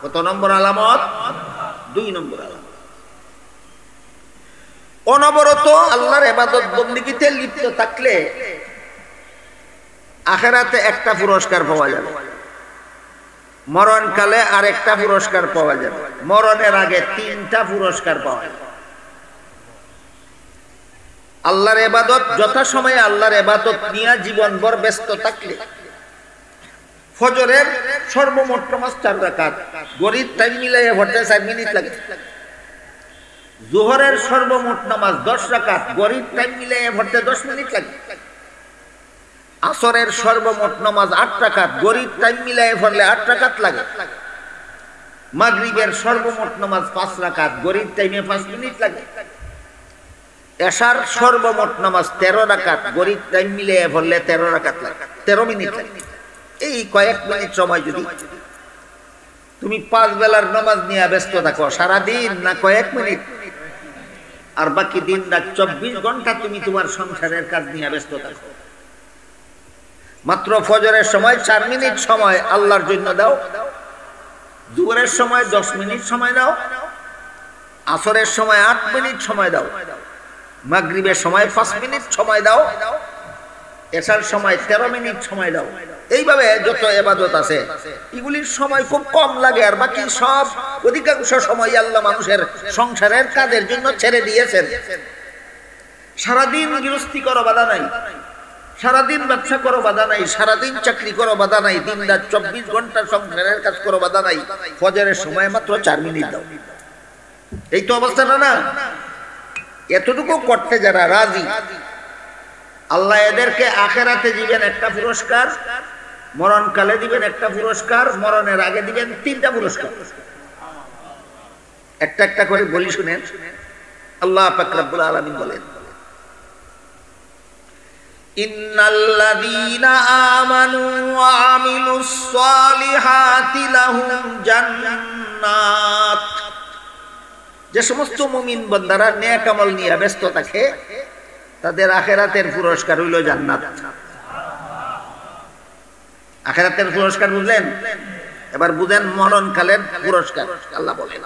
কত নম্বর আলামত? 2 নম্বর আলামত। অনবরত আল্লাহর ইবাদত বন্দেগীতে লিপ্ত থাকলে আখিরাতে একটা পুরস্কার পাওয়া যাবে, মরণকালে আরেকটা পুরস্কার পাওয়া যাবে, মরণের আগে 3টা পুরস্কার পাওয়া যাবে। আল্লাহর ইবাদত যথাসময়ে আল্লাহর ইবাদত নিয়ে জীবনভর ব্যস্ত থাকলে ফজরের সর্বমোট নামাজ 4 রাকাত, গরিব টাইম মিলাইয়া পড়তে 4 মিনিট লাগে। যোহরের সর্বমোট নামাজ 10 রাকাত, গরিব টাইম মিলাইয়া পড়তে 10 মিনিট লাগে। আসরের সর্বমোট নামাজ 8 রাকাত, গরিব টাইম মিলাইয়া পড়লে 8 রাকাত লাগে। মাগরিবের সর্বমোট নামাজ 5 রাকাত, গরিব টাইমে 5 মিনিট লাগে। এশার সর্বমোট নামাজ 13 রাকাত, গরিব টাইম মিলিয়ে পড়লে 13 রাকাত লাগে, 13 মিনিট লাগে। এই কয়েক মিনিট সময় যদি তুমি 5 বেলার নামাজ নিয়ে ব্যস্ত থাকো সারা দিন, না কয়েক মিনিট, আর বাকি দিন রাত 24 ঘন্টা তুমি তোমার সংসারের কাজ নিয়ে ব্যস্ত থাকো। মাত্র ফজরের সময় 4 মিনিট সময় আল্লাহর জন্য দাও, যোহরের সময় 10 মিনিট সময় দাও, আসরের সময় 8 মিনিট সময় দাও, মাগরিবের সময় 5 মিনিট সময় দাও, এশার সময় 13 মিনিট সময় দাও। এইভাবে যত ইবাদত আছে এগুলির সময় খুব কম লাগে, আর বাকি সব অধিকাংশ সময় আল্লাহ মানুষের সংসারের কাজের জন্য ছেড়ে দিয়েছেন। সারাদিন গৃহস্থী করো বাধা নাই, সারাদিন ব্যবসা করো বাধা নাই, সারাদিন চাকরি করো বাধা নাই, দিন রাত 24 ঘন্টা সংসারের কাজ করো বাধা নাই, ফজরের সময় মাত্র 4 মিনিট দাও। এই তো অবস্থাটা না? এতটুকু করতে যারা রাজি, আল্লাহ এদেরকে আখিরাতে দিবেন একটা পুরস্কার, মরণকালে দিবেন একটা পুরস্কার, মরণের আগে দিবেন 3টা পুরস্কার। একটা একটা করে বলি শুনেন। আল্লাহ পাক রব্বুল আলামিন বলেন, ইন্নাল্লাযীনা আমানু ওয়া আমিলুস সালিহাতি লাহুম জান্নাত। যে সমস্ত মুমিন বান্দারা নেক আমল নিয়ে ব্যস্ত থাকে তাদের আখিরাতের পুরস্কার হইল জান্নাত। আখিরাতের পুরস্কার বুঝলেন? এবার বুঝেন মরণকালের পুরস্কার। আল্লাহ বলেন,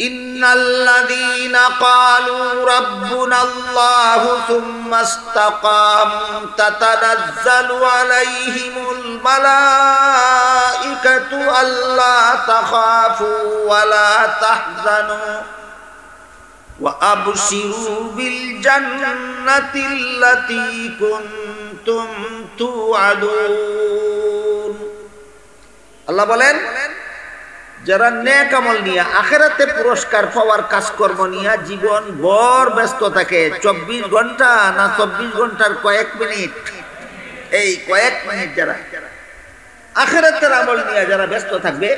ইন্নাল্লাযীনা ক্বালু রাব্বুনাল্লাহু সুম্মা ইসতাকামু তাতানাজ্জালু আলাইহিমুল মালাইকাতু আল্লা তাখাফু ওয়া লা তাহজানু ওয়া আবশিরু বিল জান্নাতিল্লাতী কুনতুম তুআদুন। আল্লাহ বলেন, যারা নেক আমল নিয়ে আখিরাতে পুরস্কার পাওয়ার কাজকর্ম নিয়ে জীবন ভর ব্যস্ত থাকে, 24 ঘন্টা না 24 ঘন্টার কয়েক মিনিট, এই কয়েক মিনিট যারা আখিরাতের আমল নিয়ে যারা ব্যস্ত থাকবে,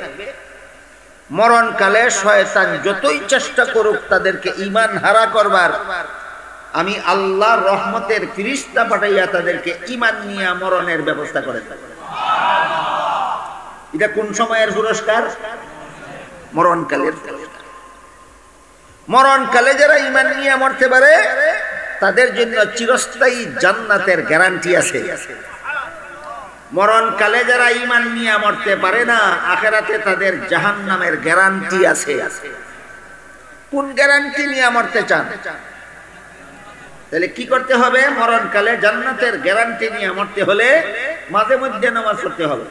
মরণকালে শয়তান যতই চেষ্টা করুক তাদেরকে ঈমান হারা করবার, আমি আল্লাহর রহমতের ফেরেশতা পাঠাইয়া তাদেরকে ঈমান নিয়ে মরণের ব্যবস্থা করে থাকি। এটা কোন সময়ের পুরস্কার? মরণকালের পুরস্কার। মরণকালে যারা ঈমান নিয়ে মরতে পারে তাদের জন্য চিরস্থায়ী জান্নাতের গ্যারান্টি আছে। মরণকালে যারা ঈমান নিয়ে মরতে পারে না, আখিরাতে তাদের জাহান্নামের গ্যারান্টি আছে। কোন গ্যারান্টি নিয়ে মরতে চান? তাহলে কি করতে হবে? মরণকালে জান্নাতের গ্যারান্টি নিয়ে মরতে হলে মাঝে মধ্যে নামাজ পড়তে হবে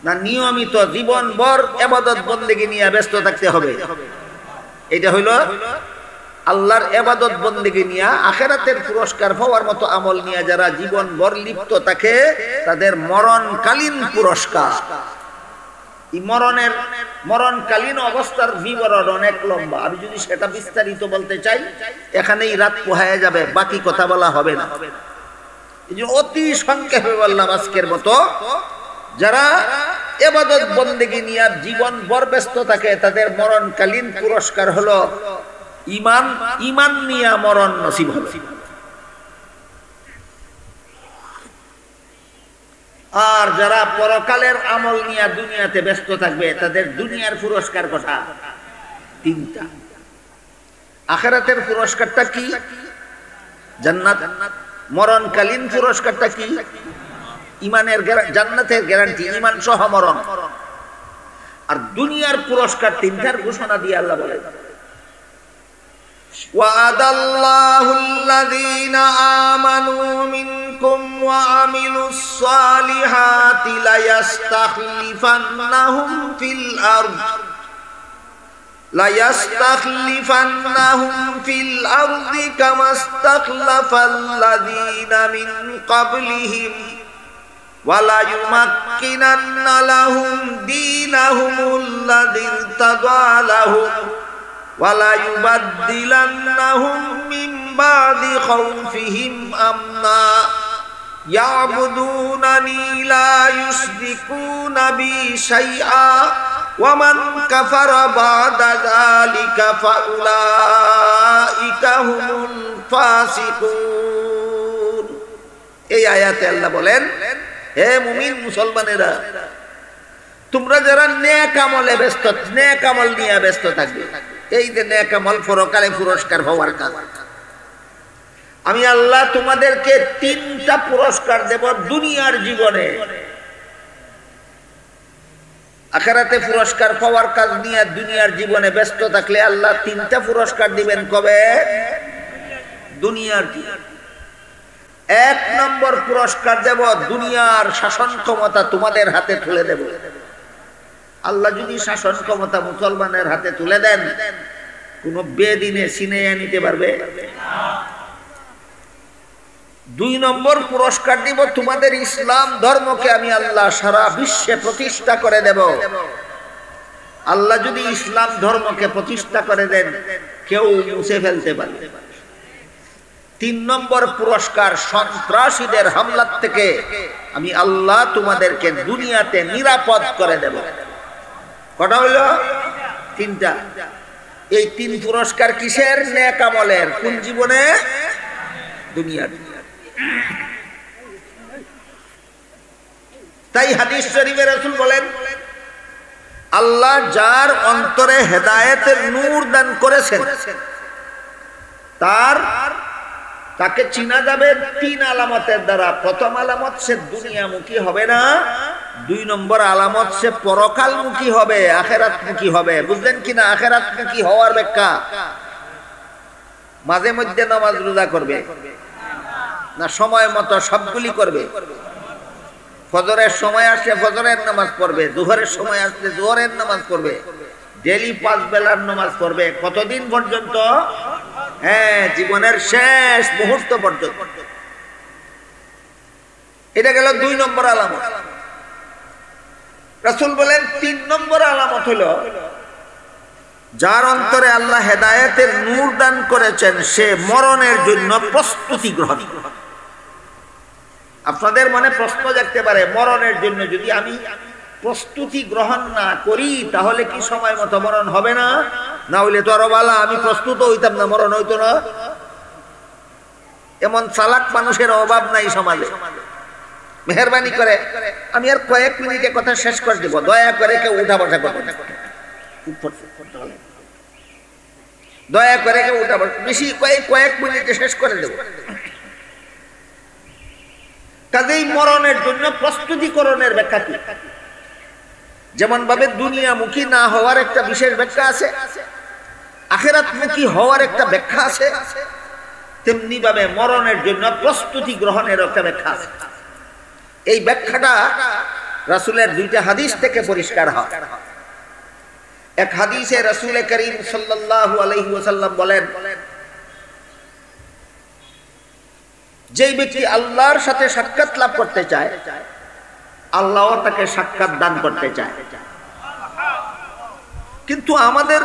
না, নিয়মিত জীবনভর ইবাদত বন্দেগী নিয়ে ব্যস্ত থাকতে হবে। এটা হইল আল্লাহর ইবাদত বন্দেগী নিয়ে আখিরাতের পুরস্কার পাওয়ার মতো আমল নিয়ে যারা জীবনভর লিপ্ত থাকে তাদের মরণকালীন পুরস্কার। এই মরণকালীন অবস্থার বিবরণ অনেক লম্বা, আমি যদি সেটা বিস্তারিত বলতে চাই এখানেই রাত পোহায় যাবে, বাকি কথা বলা হবে না। এই জন্য অতি সংক্ষেপে বললাম আজকের মতো, যারা ইবাদত বন্দেগী নিয়ে জীবনভর ব্যস্ত থাকে তাদের মরণকালীন পুরস্কার হলো ঈমান নিয়ে মরণ নসিব হবে। আর যারা পরকালের আমল নিয়ে দুনিয়াতে ব্যস্ত থাকবে তাদের দুনিয়ার পুরস্কার কথা তিনটা। আখিরাতের পুরস্কারটা কি? জান্নাত। মরণকালীন পুরস্কারটা কি? ঈমানের জান্নাতের গ্যারান্টি, ঈমান সহ মরণ। আর দুনিয়ার পুরস্কার তিনটার ঘোষণা দিয়ে আল্লাহ বলেন, وعد الله الذين آمنوا منكم وعملوا الصالحات ليستخلفنهم في الأرض كما استخلف الذين من قبلهم وَلَيُمَكِّنَنَّ لَهُمْ دِينَهُمُ الَّذِي ارْتَضَىٰ لَهُمْ وَلَيُبَدِّلَنَّهُم مِّن بَعْدِ خَوْفِهِمْ أَمْنًا يَعْبُدُونَنِي لَا يُشْرِكُونَ بِي شَيْئًا وَمَن كَفَرَ بَعْدَ ذَلِكَ فَأُولَٰئِكَ هُمُ الْفَاسِقُونَ। এই আয়াতে আল্লাহ বলেন, হে মুমিন মুসলমানেরা, তোমরা যারা নেক আমলে ব্যস্ত, নেক আমল নিয়ে ব্যস্ত থাকবে, এই যে নেক আমল পরকালে পুরস্কার হওয়ার কাজ, আমি আল্লাহ তোমাদেরকে তিনটা পুরস্কার দেব দুনিয়ার জীবনে। আখিরাতে পুরস্কার পাওয়ার কাজ নিয়ে দুনিয়ার জীবনে ব্যস্ত থাকলে আল্লাহ তিনটা পুরস্কার দিবেন। কবে? দুনিয়ার জীবনে। এক নম্বর পুরস্কার দেব, দুনিয়ার শাসন ক্ষমতা তোমাদের হাতে তুলে দেব। আল্লাহ যদি শাসন ক্ষমতা মুসলমানের হাতে তুলে দেন, কোন বেদিনে ছিনিয়ে নিতে পারবে? দুই নম্বর পুরস্কার দিব, তোমাদের ইসলাম ধর্মকে আমি আল্লাহ সারা বিশ্বে প্রতিষ্ঠা করে দেব। আল্লাহ যদি ইসলাম ধর্মকে প্রতিষ্ঠা করে দেন, কেউ মুছে ফেলতে পারবে। তিন নম্বর পুরস্কার, সন্ত্রাসীদের হামলা থেকে আমি আল্লাহ তোমাদেরকে দুনিয়াতে নিরাপদ করে দেব। কটা হইল? তিনটা। এই তিন পুরস্কার কিসের? নেক আমলের। কোন জীবনে? দুনিয়ার। তাই হাদিস শরীফে রাসূল বলেন, আল্লাহ যার অন্তরে হেদায়েতের নূর দান করেছেন তাকে চিনা যাবে তিন আলামতের দ্বারা। প্রথম আলামত, সে দুনিয়ামুখী হবে না। দুই নম্বর আলামত, সে পরকালমুখী হবে, আখিরাতমুখী হবে। বুঝলেন কিনা? আখিরাতমুখী হওয়ার ব্যাখ্যা, মাঝে মধ্যে নামাজ রোজা করবে না, সময় মতো সবগুলি করবে। ফজরের সময় আসলে ফজরের নামাজ পড়বে, জোহরের সময় আসলে জোহরের নামাজ পড়বে, ডেলি 5 বেলার নামাজ পড়বে। কতদিন পর্যন্ত? হ্যাঁ, জীবনের শেষ মুহূর্ত পর্যন্ত। এটা গেল 2 নম্বর আলামত। রাসূল বলেন 3 নম্বর আলামত হলো, যার অন্তরে আল্লাহ হেদায়েতের নূর দান করেছেন সে মরণের জন্য প্রস্তুতি গ্রহণ করে। আপনাদের মনে প্রশ্ন জাগতে পারে, মরণের জন্য যদি আমি প্রস্তুতি গ্রহণ না করি তাহলে কি সময় মতো মরণ হবে না? না হইলে তো আরো ভালো, আমি প্রস্তুত হইতাম না, মরণ হইতো না। এমন চালাক মানুষের অভাব নাই সমাজে। মেহরবানি করে আমি আর কয়েক মিনিটে কথা শেষ করে দেব, দয়া করে কেউ উঠা বসা করবেন, দয়া করে কেউ উঠা বসা, বেশি কয়েক মিনিটে শেষ করে দেব। কাজেই মরণের জন্য প্রস্তুতিকরণের ব্যাখ্যা কি? যেমন ভাবে দুনিয়ামুখী না হওয়ার একটা বিশেষ ব্যাখ্যা আছে, আখিরাতমুখী হওয়ার একটা ব্যাখ্যা আছে, তেমনি ভাবে মরণের জন্য প্রস্তুতি গ্রহণের একটা ব্যাখ্যা আছে। এই ব্যাখ্যাটা রাসূলের দুইটা হাদিস থেকে পরিষ্কার হয়। এক হাদিসে রাসূল করিম সাল্লাল্লাহু আলাইহি ওয়াসাল্লাম বলেন, যেই ব্যক্তি আল্লাহর সাথে সাক্ষাৎ লাভ করতে চায়, আল্লাহ তাকে সাক্ষাৎ দান করতে চায়। কিন্তু আমাদের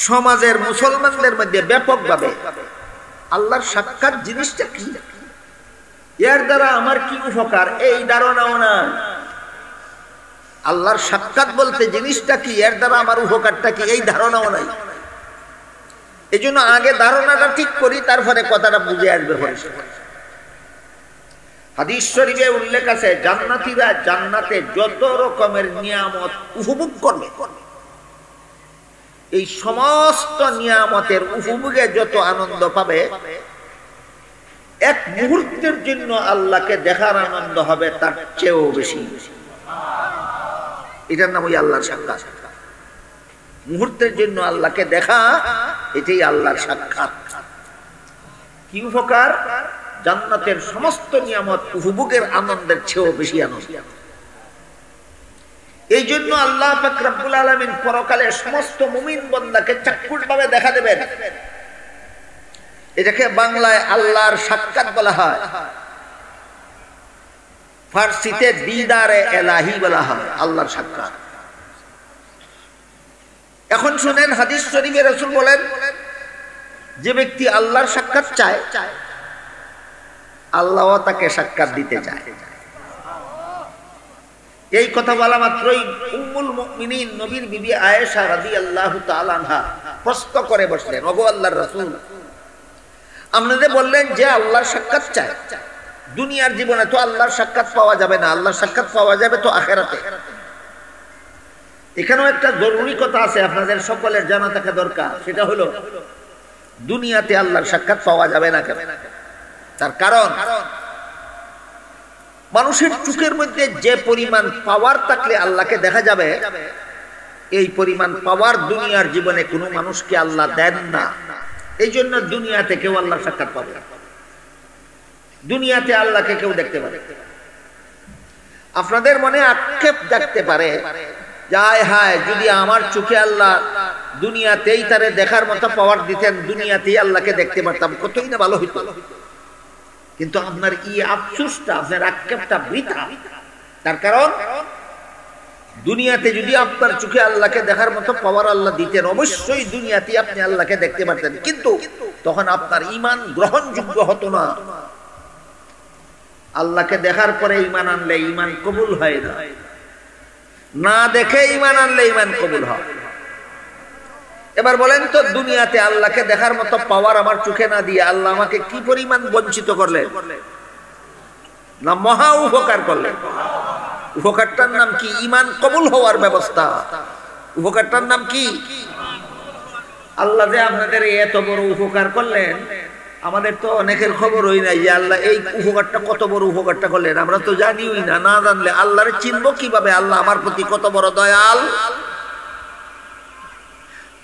সমাজের মুসলমানদের মধ্যে ব্যাপকভাবে আল্লাহর সাক্ষাৎ জিনিসটা কি, এর দ্বারা আমার কি উপকার, এই ধারণাও না। আল্লাহর সাক্ষাৎ বলতে জিনিসটা কি, এর দ্বারা আমার উপকারটা কি, এই ধারণাও নাই। এই জন্য আগে ধারণাটা ঠিক করি, তারপরে কথাটা বুঝে আসবে। হাদিস শরীফে উল্লেখ আছে, জান্নাতীরা জান্নাতে যত রকমের নিয়ামত উপভোগ করবে, এই সমস্ত নিয়ামতের উপভোগে যত আনন্দ পাবে, এক মুহূর্তের জন্য আল্লাহকে দেখার আনন্দ হবে তার চেয়েও বেশি। এটার নাম ওই আল্লাহর সাক্ষাৎ। মুহূর্তের জন্য আল্লাহকে দেখা, এটাই আল্লাহর সাক্ষাৎ। কি উপকার? জান্নাতের সমস্ত নিয়ামত উপভোগের আনন্দের চেয়েও বেশি আনন্দ। এই জন্য আল্লাহ পাক রব্বুল আলামিন পরকালে সমস্ত মুমিন বান্দাকে চাক্ষুষভাবে দেখা দেবেন। এটাকে বাংলায় আল্লাহর সাক্ষাৎ বলা হয়, ফার্সিতে দিদারে এলাহি বলা হয়, আল্লাহর সাক্ষাৎ। এখন শুনেন, হাদিস শরীফে রাসূল বলেন, যে ব্যক্তি আল্লাহর সাক্ষাৎ চায়, আল্লাহ তাকে সাক্ষাৎ দিতে চায়। এই কথা বলা মাত্রই উম্মুল মুমিনিন নবীর বিবি আয়েশা রাদিয়াল্লাহু তাআলা আনহা প্রশ্ন করে বসলেন, ওগো আল্লাহর রাসূল, আপনাদের বললেন যে আল্লাহর সাক্ষাৎ চায়, দুনিয়ার জীবনে তো আল্লাহর সাক্ষাৎ পাওয়া যাবে না, আল্লাহর সাক্ষাৎ পাওয়া যাবে তো আখিরাতে। এখানেও একটা জরুরি কথা আছে, আপনাদের সকলের জানা থাকা দরকার। সেটা হলো, দুনিয়াতে আল্লাহর সাক্ষাৎ পাওয়া যাবে না কেন? তার কারণ, মানুষের চোখের মধ্যে যে পরিমাণ পাওয়ার থাকলে আল্লাহকে দেখা যাবে, এই পরিমাণ পাওয়ার দুনিয়ার জীবনে কোনো মানুষকে আল্লাহ দেন না। এই জন্য দুনিয়াতে কেউ আল্লাহর সাক্ষাৎ পাবে না, দুনিয়াতে আল্লাহকে কেউ দেখতে পারে। আপনাদের মনে আক্ষেপ দেখতে পারে, যায় হায়, যদি আমার চোখে আল্লাহ দুনিয়াতেই তারে দেখার মতো পাওয়ার দিতেন, দুনিয়াতেই আল্লাহকে দেখতে পারতাম, কতই না ভালো হইতো। কিন্তু আপনার এই আফসোসটা, আপনার আক্ষেপটা বৃথা। তার কারণ, দুনিয়াতে যদি আপনার চোখে আল্লাহকে দেখার মতো পাওয়ার আল্লাহ দিতেন, অবশ্যই দুনিয়াতে আপনি আল্লাহকে দেখতে পারতেন, কিন্তু তখন আপনার ঈমান গ্রহণযোগ্য হতো না। আল্লাহকে দেখার পরে ঈমান আনলে ঈমান কবুল হয় না, না দেখে ঈমান আনলে ঈমান কবুল হয়। এবার বলেন তো, দুনিয়াতে আল্লাহকে দেখার মতো পাওয়ার আমার চোখে না দিয়ে আল্লাহ আমাকে কি পরিমাণ বঞ্চিত করলেন, না মহা উপকার করলেন। উপকারটার নাম কি? ঈমান কবুল হওয়ার ব্যবস্থা। উপকারটার নাম কি? আল্লাহ যে আপনাদের এত বড় উপকার করলেন, আমাদের তো অনেকের খবরই নাই যে আল্লাহ এই উপকারটা, কত বড় উপকারটা করলেন, আমরা তো জানিই না। না জানলে আল্লাহরে চিনবো কিভাবে? আল্লাহ আমার প্রতি কত বড় দয়াল।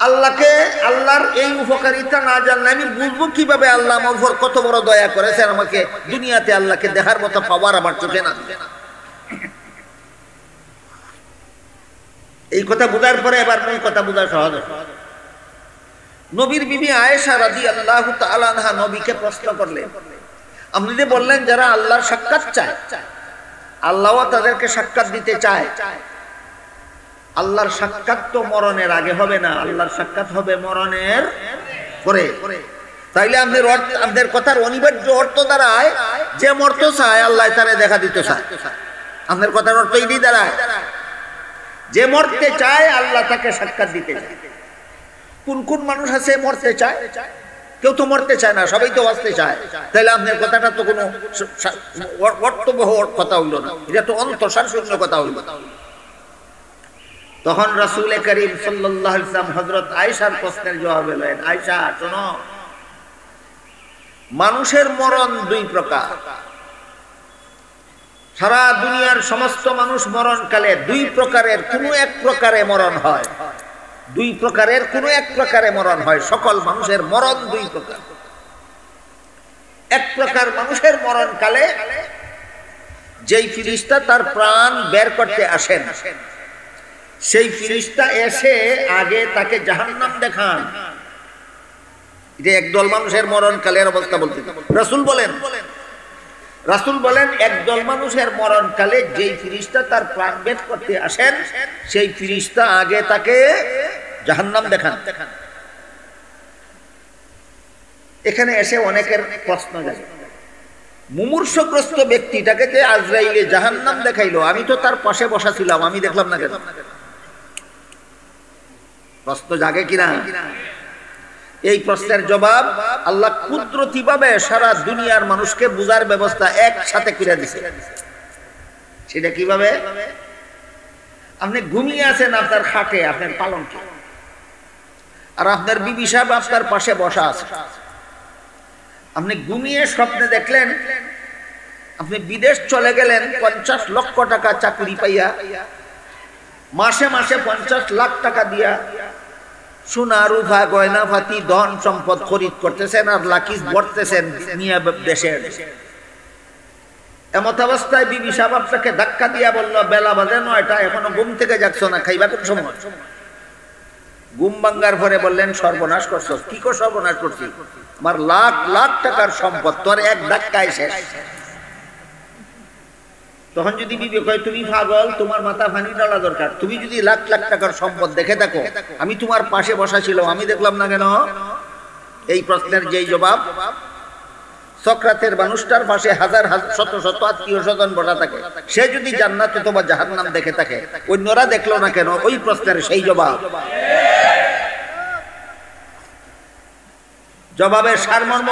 আল্লাহকে, আল্লাহর এই উপকারিতা না জানলে আমি বুঝবো কিভাবে আল্লাহ আমার উপর কত বড় দয়া করেছেন, আমাকে দুনিয়াতে আল্লাহকে দেখার মতো পাওয়ার আমার চোখে না। এই কথা বোঝার পরে এবার মূল কথা বোঝা সহজ। নবীর বিবি আয়েশা রাদিয়াল্লাহু তাআলা আনহা নবীকে প্রশ্ন করলেন, আপনি যে বললেন যারা আল্লাহর সাক্ষাৎ চায়, আল্লাহও তাদেরকে সাক্ষাৎ দিতে চায়, আল্লাহর সাক্ষাৎ তো মরণের আগে হবে না, আল্লাহর সাক্ষাৎ হবে মরণের পরে। তাইলে আপনাদের কথার অনিবার্য অর্থ দাঁড়ায়, যে মরতে চায় আল্লাহ তারে দেখা দিতে চায়। আপনাদের কথার অর্থ এই দাঁড়ায়, যে মরতে চায় আল্লাহ তাকে সাক্ষাৎ দিতে চায়। কোন কোন মানুষ আছে মরতে চায়? কেউ তো মরতে চায় না, সবাই তো বাঁচতে চায়। তাহলে আপনার কথাটা তো কোনো অর্থবহ কথা হইল না, এটা তো অন্তঃসার শূন্য কথা হইল। তখন রাসূল করিম সাল্লাল্লাহু আলাইহি ওয়াসাল্লাম হযরত আয়েশার প্রশ্নের জবাব দিলেন, আয়েশা শোনো, মানুষের মরণ দুই প্রকার। সারা দুনিয়ার সমস্ত মানুষ মরণকালে দুই প্রকারের কোনো এক প্রকারে মরণ হয়। দুই প্রকারের কোনো এক প্রকারে মরণ হয়। সকল মানুষের মরণ দুই প্রকার। এক প্রকার মানুষের মরণকালে যেই ফিরিস্তা তার প্রাণ বের করতে আসেন, সেই ফিরিস্তা এসে আগে তাকে জাহান্নাম দেখান। এটা একদল মানুষের মরণকালের অবস্থা বলতে রাসূল বলেন একদল মানুষের মরণকালে যেই ফিরিস্তা তার প্রাণ বের করতে আসেন, সেই ফিরিস্তা আগে তাকে জাহান্নাম দেখান। এখানে এসে অনেকের প্রশ্ন যায়, মুমূর্ষগ্রস্ত ব্যক্তিটাকে যে আজরাইলে জাহান্নাম দেখাইলো, আমি তো তার পাশে বসা ছিলাম, আমি দেখলাম না কেন? প্রশ্ন জাগে কিনা? এই প্রশ্নের জবাব আল্লাহ কুদরতিভাবে সারা দুনিয়ার মানুষকে বুঝার ব্যবস্থা একসাথে করে দিছে। সেটা কিভাবে? আপনি ঘুমিয়ে আছেন আপনার খাটে, আপনার পালঙ্কে, আর আপনার বিবি সাহেব আপনার পাশে বসা আছে। আপনি ঘুমিয়ে স্বপ্নে দেখলেন আপনি বিদেশ চলে গেলেন 50 লক্ষ টাকা চাকরি পাইয়া, মাসে মাসে 50 লাখ টাকা দিয়া সোনা রূপা গয়না ফাতি ধন সম্পদ খরিদ করতেছেন আর লাকিজ ভরতেছেন নিয়ে দেশের। এমত অবস্থায় বিবি সাহেব আপনাকে ধাক্কা দিয়া বললো, বেলা বাজে 9টা, এখনো ঘুম থেকে যাচ্ছ না, খাইবা কোন সময়? ঘুম ভাঙ্গার পরে বললেন, সর্বনাশ করছো। কি করে সর্বনাশ করছি? আমার লাখ লাখ টাকার সম্পদ তোর এক ধাক্কায় শেষ। তখন যদি বিবি কয়, তুমি পাগল, তোমার মাথা পানি ডালা দরকার, তুমি যদি লাখ লাখ টাকার সম্পদ দেখে থাকো, আমি তোমার পাশে বসা ছিল, আমি দেখলাম না কেন? এই প্রশ্নের যেই জবাব, সক্রাতের মানুষটার পাশে হাজার হাজার শত শত আত্মীয় স্বজন বসা থাকে, সে যদি জান্নাত অথবা জাহান্নাম দেখে থাকে, অন্যরা দেখলো না কেন? ওই প্রশ্নের সেই জবাব। জবাবের সারমর্ম,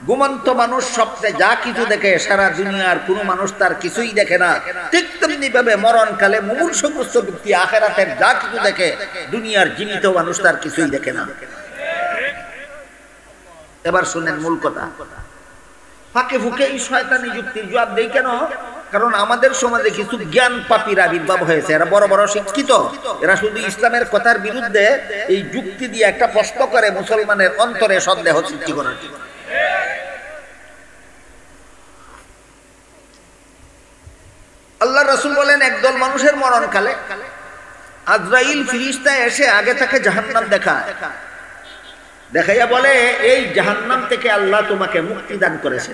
ঘুমন্ত মানুষ স্বপ্নে যা কিছু দেখে, সারা দুনিয়ার কোন মানুষ তার কিছুই দেখে না। ঠিক তেমনি ভাবে মরণকালে মুমূর্ষগ্রস্ত ব্যক্তি আখিরাতের যা কিছু দেখে, দুনিয়ার জীবিত মানুষ তার কিছুই দেখে না। এবার শুনেন মূল কথা। ফাঁকে ফুঁকে এই শয়তানি যুক্তির জবাব দেই কেন? কারণ আমাদের সমাজে কিছু জ্ঞান পাপীর আবির্ভাব হয়েছে। এরা বড় বড় শিক্ষিত, এরা শুধু ইসলামের কথার বিরুদ্ধে এই যুক্তি দিয়ে একটা প্রশ্ন করে মুসলমানের অন্তরে সন্দেহ সৃষ্টি করার। আল্লাহ রাসূল বলেন একদল মানুষের মরণকালে আজরাইল ফিরিস্তা এসে আগে তাকে জাহান্নাম দেখাইয়া বলে, এই জাহান্নাম থেকে আল্লাহ তোমাকে মুক্তি দান করেছে।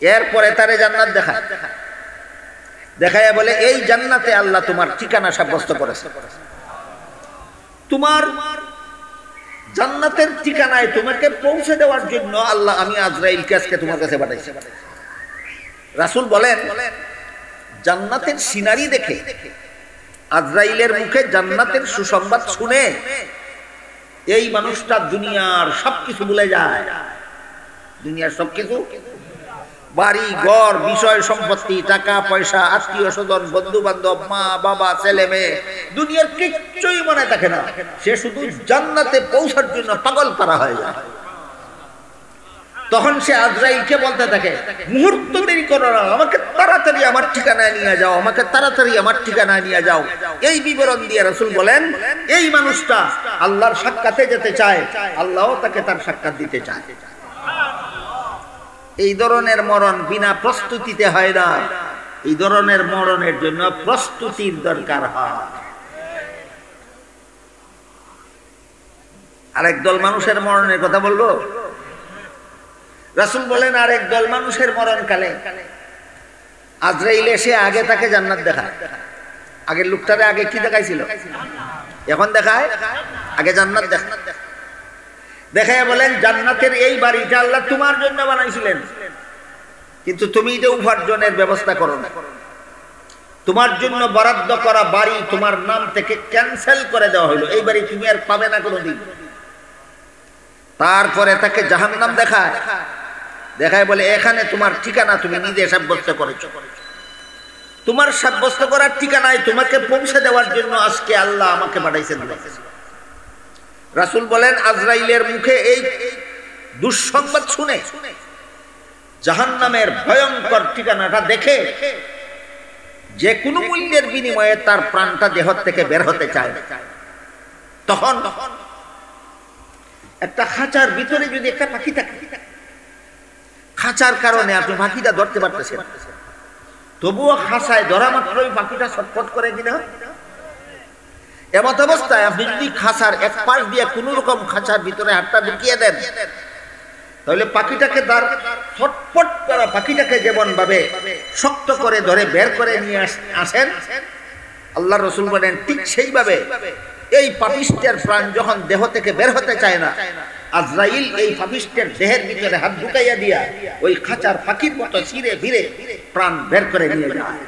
এরপরে তারে জান্নাত দেখাইয়া বলে, এই জান্নাতে আল্লাহ তোমার ঠিকানা সাব্যস্ত করেছে। তোমার জান্নাতের ঠিকানায় তোমাকে পৌঁছে দেওয়ার জন্য আল্লাহ আমি আজরাইলকে আজকে তোমার কাছে পাঠাইছি। রাসূল বলেন, জান্নাতের সিনারি দেখে, আজরাইলের মুখে জান্নাতের সুসংবাদ শুনে এই মানুষটা দুনিয়ার সবকিছু ভুলে যায়। দুনিয়ার সবকিছু, বাড়ি ঘর, বিষয় সম্পত্তি, টাকা পয়সা, আত্মীয় স্বজন, বন্ধু বান্ধব, মা বাবা, ছেলে মেয়ে, দুনিয়ার কিচ্ছুই মনে থাকে না। সে শুধু জান্নাতে পৌঁছার জন্য পাগল পারা হয়ে যায়। তখন সে আজরাইলকে বলতে থাকে, মুহূর্ত দেরি করো না, আমাকে তাড়াতাড়ি আমার ঠিকানায় নিয়ে যাও, আমাকে তাড়াতাড়ি আমার ঠিকানায় নিয়ে যাও। এই বিবরণ দিয়ে রাসূল বলেন, এই মানুষটা আল্লাহর সাক্ষাতে যেতে চায়, আল্লাহও তাকে তার সাক্ষাৎ দিতে চায়। এই ধরনের মরণ বিনা প্রস্তুতিতে হয় না। এই ধরনের মরণের জন্য প্রস্তুতির দরকার হয়। আরেক দল মানুষের মরণের কথা বলবো। রাসূল বলেন, আরেক দল মানুষের মরণকালে আজরাইল এসে আগে তাকে জান্নাত দেখায়। আগের লোকটারে আগে কি দেখাইছিল? এখন দেখায় আগে জান্নাত দেখায় বলেন, জান্নাতের এই বাড়িটা আল্লাহ তোমার জন্য বানাইছিলেন, কিন্তু তুমি এটা উপার্জনের ব্যবস্থা করো না। তোমার জন্য বরাদ্দ করা বাড়ি তোমার নাম থেকে ক্যান্সেল করে দেওয়া হলো, এই বাড়ি তুমি আর পাবে না কোনোদিন। তারপরে তাকে জাহান্নাম দেখায় বলে, এখানে তোমার ঠিকানা তুমি নিজে সাব্যস্ত করেছো। তোমার সাব্যস্ত করার ঠিকানায় তোমাকে পৌঁছে দেওয়ার জন্য আজকে আল্লাহ আমাকে পাঠাইছেন। রাসূল বলেন, আজরাইলের মুখে এই দুঃসংবাদ শুনে, জাহান্নামের ভয়ঙ্কর ঠিকানাটা দেখে যে কোনো মূল্যের বিনিময়ে তার প্রাণটা দেহ থেকে বের হতে চায়, তখন একটা খাঁচার ভিতরে যদি একটা পাখি থাকে, খাঁচার কারণে আপনি পাখিটা ধরতে পারতেছেন, তবুও খাঁচায় ধরা মাত্রই পাখিটা ছটফট করে কিনা। এমত অবস্থায় আপনি যদি খাঁচার এক পাশ দিয়ে কোন রকম খাঁচার ভিতরে হাতটা ঢুকিয়ে দেন, তাহলে পাখিটাকে ছটফট করা পাখিটাকে যেমন ভাবে শক্ত করে ধরে বের করে নিয়ে আসেন, আল্লাহ রসুল বলেন ঠিক সেইভাবে এই পাপিষ্টের প্রাণ যখন দেহ থেকে বের হতে চায় না, আজরাইল এই পাপিষ্টের দেহের ভিতরে হাত ঢুকাইয়া দিয়া ওই খাঁচার পাখির মতো ছিঁড়ে ফিরে প্রাণ বের করে নিয়ে যায়।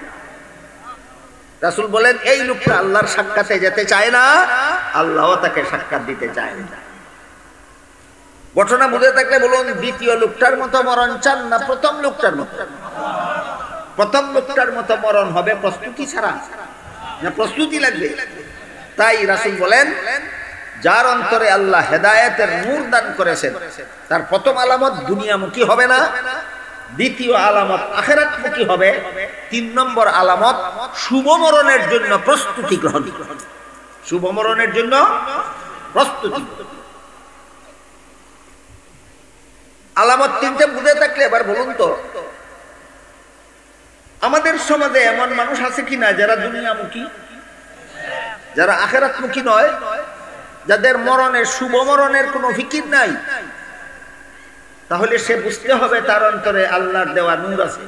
রাসূল বলেন এই লোকটা আল্লাহর সাক্ষাতে যেতে চায় না, আল্লাহও তাকে সাক্ষাৎ দিতে চায় না। ঘটনা বুঝে থাকলে বলুন, দ্বিতীয় লোকটার মতো মরণ চান না প্রথম লোকটার মতো? প্রথম লোকটার মতো মরণ হবে প্রস্তুতি ছাড়া, না প্রস্তুতি লাগবে? তাই রাসূল বলেন, যার অন্তরে আল্লাহ হেদায়েতের নূর দান করেছেন, তার প্রথম আলামত দুনিয়ামুখী হবে না, দ্বিতীয় আলামত আখিরাতমুখী হবে, 3 নম্বর আলামত শুভ মরণের জন্য প্রস্তুতি গ্রহণ। শুভ মরণের জন্য প্রস্তুতি। আলামত 3টে বুঝে থাকলে এবার বলুন তো, আমাদের সমাজে এমন মানুষ আছে কিনা যারা দুনিয়ামুখী, যারা আখিরাতমুখী নয়, যাদের মরণের শুভ মরণের কোনো ফিকির নাই? তাহলে সে বুঝতে হবে তার অন্তরে আল্লাহর দেওয়া নূর আছে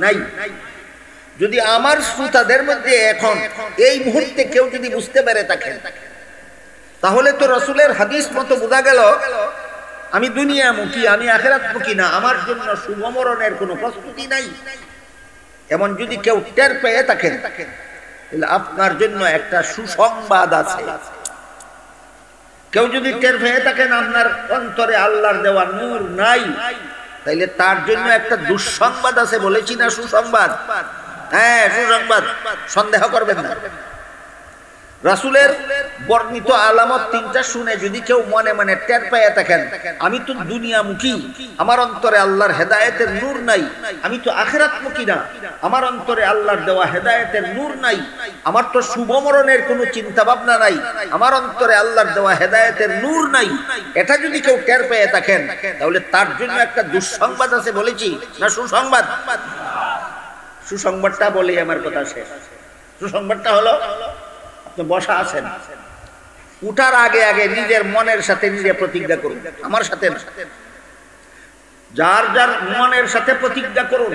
নাই। যদি আমার শ্রোতাদের মধ্যে এখন এই মুহূর্তে কেউ যদি বুঝতে পারে থাকে, তাহলে তো রাসূলের হাদিস মতো বোঝা গেল আমি দুনিয়ামুখী, আমি আখিরাতমুখী না, আমার জন্য শুভ মরণের কোনো প্রস্তুতি নাই। এমন যদি কেউ টের পেয়ে থাকেন, তাহলে আপনার জন্য একটা সুসংবাদ আছে। কেউ যদি টের পেয়ে থাকেন আপনার অন্তরে আল্লাহর দেওয়া নূর নাই, তাইলে তার জন্য একটা দুঃসংবাদ আছে। বলেছি না সুসংবাদ? হ্যাঁ, সুসংবাদ, সন্দেহ করবেন না। রাসূলের বর্ণিত আলামত 3টা শুনে যদি কেউ মনে মনে টের পেয়ে থাকেন আমি তো দুনিয়ামুখী, আমার অন্তরে আল্লাহর হেদায়েতের নূর নাই, আমি তো আখিরাতমুখী না, আমার অন্তরে আল্লাহর দেওয়া হেদায়েতের নূর নাই, আমার তো শুভ মরণের কোনো চিন্তা ভাবনা নাই, আমার অন্তরে আল্লাহর দেওয়া হেদায়েতের নূর নাই, এটা যদি কেউ টের পেয়ে থাকেন, তাহলে তার জন্য একটা দুঃসংবাদ আছে। বলেছি না সুসংবাদ? সুসংবাদটা বলেই আমার কথা শেষ। সুসংবাদটা হলো, বসা আছেন, উঠার আগে আগে নিজের মনের সাথে নিজে প্রতিজ্ঞা করুন, আমার সাথে না, যার যার মনের সাথে প্রতিজ্ঞা করুন,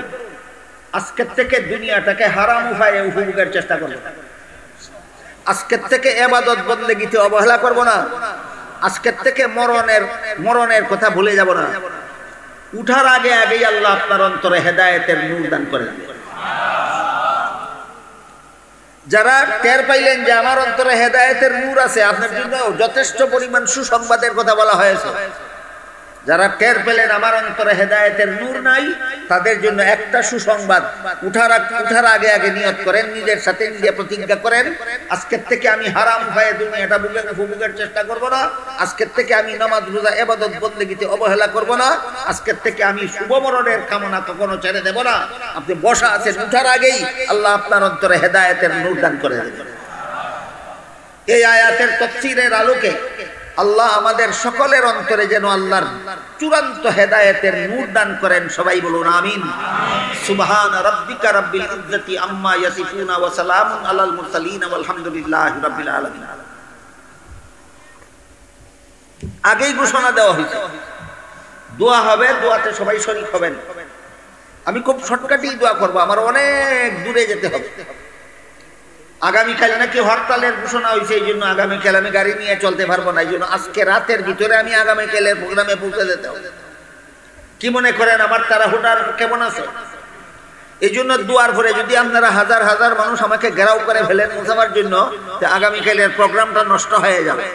আজকের থেকে দুনিয়াটাকে হারাম উপায়ে উপভোগের চেষ্টা করব, আজকের থেকে ইবাদত বন্দেগীতে অবহেলা করব না, আজকের থেকে মরণের কথা ভুলে যাব না। উঠার আগে আগেই আল্লাহ আপনার অন্তরে হেদায়েতের নূর দান করে দেন। যারা টের পাইলেন যে আমার অন্তরে হেদায়েতের নূর আছে, আপনার জন্য যথেষ্ট পরিমাণ সুসংবাদের কথা বলা হয়েছে। যারা টের পেলেন আমার অন্তরে হেদায়েতের নূর নাই, তাদের জন্য একটা সুসংবাদ, উঠার আগে আগে নিয়ত করেন, নিজের সাথে নিজে প্রতিজ্ঞা করেন, আজকের থেকে আমি হারাম হয়ে দুনিয়াটা উপভোগের চেষ্টা করব না, আজকের থেকে আমি নামাজ রোজা ইবাদত বন্দেগীতে অবহেলা করব না, আজকের থেকে আমি শুভ মরণের কামনা কখনো ছেড়ে দেব না। আপনি বসা আছেন, উঠার আগেই আল্লাহ আপনার অন্তরে হেদায়েতের নূর দান করে দেবেন। এই আয়াতের তাফসীরের আলোকে আল্লাহ আমাদের সকলের অন্তরে যেন আল্লাহর চূড়ান্ত হেদায়েতের নূর দান করেন। সবাই বলুন আমিন। সুবহান রাব্বিকা রাব্বিল ইজ্জাতি আম্মা ইয়াসিফুনা ওয়া সালামুন আলাল মুরসালিন ওয়ালহামদুলিল্লাহি রাব্বিল আলামিন। আগেই ঘোষণা দেওয়া হয়েছে দোয়া হবে, দোয়াতে সবাই শরীক হবেন। আমি খুব শর্টকাটেই দোয়া করব, আমার অনেক দূরে যেতে হবে। আগামীকাল নাকি হরতালের ঘোষণা হয়েছে, এই জন্য আগামীকাল আমি গাড়ি নিয়ে চলতে পারবো না, এই জন্য আজকে রাতের ভিতরে আমি আগামীকালের প্রোগ্রামে পৌঁছে যেতে হবে। কি মনে করেন আমার তাড়াহুড়ার কেমন আছে? এই জন্য দুয়ার ভরে যদি আপনারা হাজার হাজার মানুষ আমাকে ঘেরাও করে ফেলেন মুসাফার জন্য, আগামীকালের প্রোগ্রামটা নষ্ট হয়ে যাবে।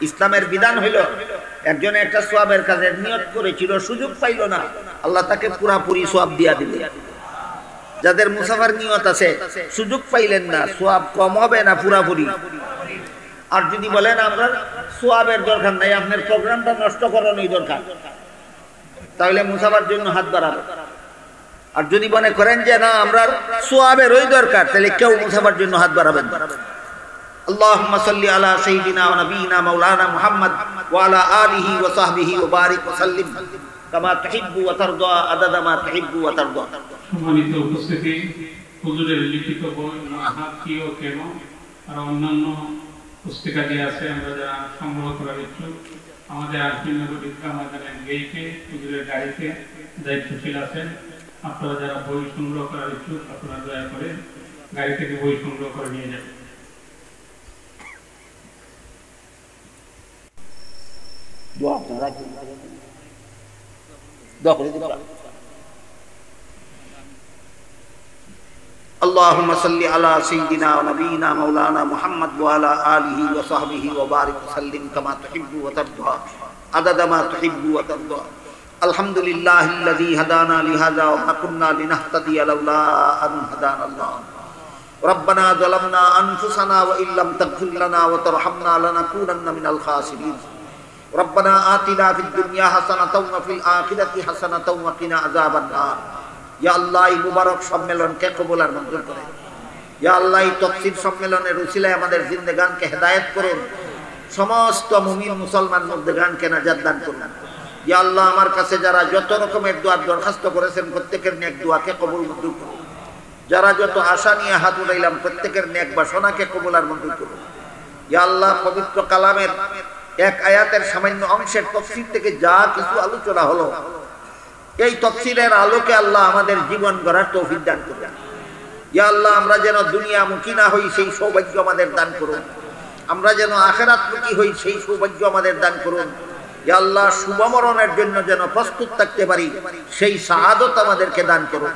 ইসলামের বিধান হইল একজনে একটা সোয়াবের কাজের নিয়ত করেছিল, সুযোগ পাইল না, আল্লাহ তাকে পুরাপুরি সোয়াব দিয়া দিবে। যাদের মুসাফার নিয়ত আছে সুযোগ পাইলেন না, সোয়াব কম হবে না পুরাপুরি? আর যদি বলেন আপনার সোয়াবের দরকার নাই, আপনার প্রোগ্রামটা নষ্ট করানোই দরকার, তাহলে মুসাফার জন্য হাত বাড়াবে। আর যদি মনে করেন যে না আমরা সোয়াবের ওই দরকার, তাহলে কেউ মুসাফার জন্য হাত বাড়াবেন। আল্লাহুম্মা সাল্লি আলা সাইয়্যিদিনা ওয়া নাবিয়িনা মাওলানা মুহাম্মদ ওয়া আলা আলিহি ওয়া সাহবিহি ওয়া বারিক ওয়া সাল্লিম কামা তুহিব্বু ওয়া তারদা আদাদা মা তুহিব্বু ওয়া তারদা। সম্মানিত উপস্থিতি, হুজুরের লিখিত বই মুহাত কি ও কেন আর অন্যান্য পুস্তিকা যে আছে আমরা যারা সংগ্রহ করার ইচ্ছুক, আমাদের আরপিনগর ঈদগাহ ময়দানের গেইটে হুজুরের গাড়িতে দায়িত্বশীল আছেন। আপনারা যারা বই সংগ্রহ করার ইচ্ছুক আপনারা দয়া করে গাড়ি থেকে বই সংগ্রহ করে নিয়ে যাবেন। اللهم صل على سيدنا ونبينا مولانا محمد وعلى آله وصحبه وبارك وسلم كما تحب وترضى عدد ما تحب وترضى. الحمد لله الذي هدانا لهذا وما كنا لنهتدي لولا أن هدانا الله. ربنا ظلمنا أنفسنا وإن لم تغفر لنا وترحمنا لنكونن من الخاسرين. ربنا آتنا في الدنيا حسنة وفي الآخرة حسنة وقنا عذاب النار. ইয়া আল্লাহ, এই মুবারক সম্মেলনকে কবুল আর মঞ্জুর করে। ইয়া আল্লাহ, এই তাফসীর সম্মেলনের উসিলায় আমাদের জিন্দেগানকে হেদায়েত করুন, সমস্ত মুমিন মুসলমান মুর্দেগানকে নাজাত দান করুন। ইয়া আল্লাহ, আমার কাছে যারা যত রকমের দোয়ার দরখাস্ত করেছেন প্রত্যেকের নেক দোয়াকে কবুল মঞ্জুর করুন। যারা যত আশা নিয়ে হাত উঠাইলাম প্রত্যেকের নেক বাসনাকে কবুল আর মঞ্জুর করুন। ইয়া আল্লাহ, পবিত্র কালামের এক আয়াতের সামান্য অংশের তাফসীর থেকে যা কিছু আলোচনা হলো, এই তাফসীরের আলোকে আল্লাহ আমাদের জীবন গড়ার তৌফিক দান করুন। ইয়া আল্লাহ, আমরা যেন দুনিয়ামুখী না হই সেই সৌভাগ্য আমাদের দান করুন। আমরা যেন আখিরাতমুখী হই সেই সৌভাগ্য আমাদের দান করুন। ইয়া আল্লাহ, শুভ মরণের জন্য যেন প্রস্তুত থাকতে পারি সেই সাআদত আমাদেরকে দান করুন।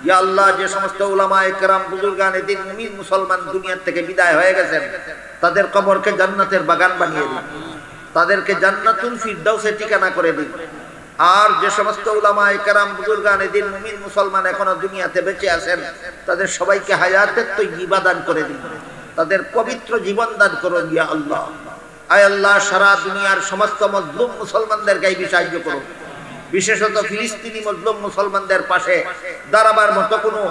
ইয়া আল্লাহ, যে সমস্ত উলামায়ে কেরাম বুজুর্গানে দিন মুমিন মুসলমান দুনিয়া থেকে বিদায় হয়ে গেছেন, তাদের কবরকে জান্নাতের বাগান বানিয়ে দিন, তাদেরকে জান্নাতুল ফিরদাউসে ঠিকানা করে দিন। আর যে সমস্ত উলামায়ে কেরাম বুজুর্গানে দিন মুমিন মুসলমান এখনো দুনিয়াতে বেঁচে আছেন, তাদের সবাইকে হায়াতের তৈয়্যিবা দান করে দিন, তাদের পবিত্র জীবন দান করুন। ইয়া আল্লাহ, আয় আল্লাহ, সারা দুনিয়ার সমস্ত মজলুম মুসলমানদেরকে সাহায্য করুন। বিশেষত ফিলিস্তিনি মজলুম মুসলমানদের পাশে দাঁড়াবার মতো কোনো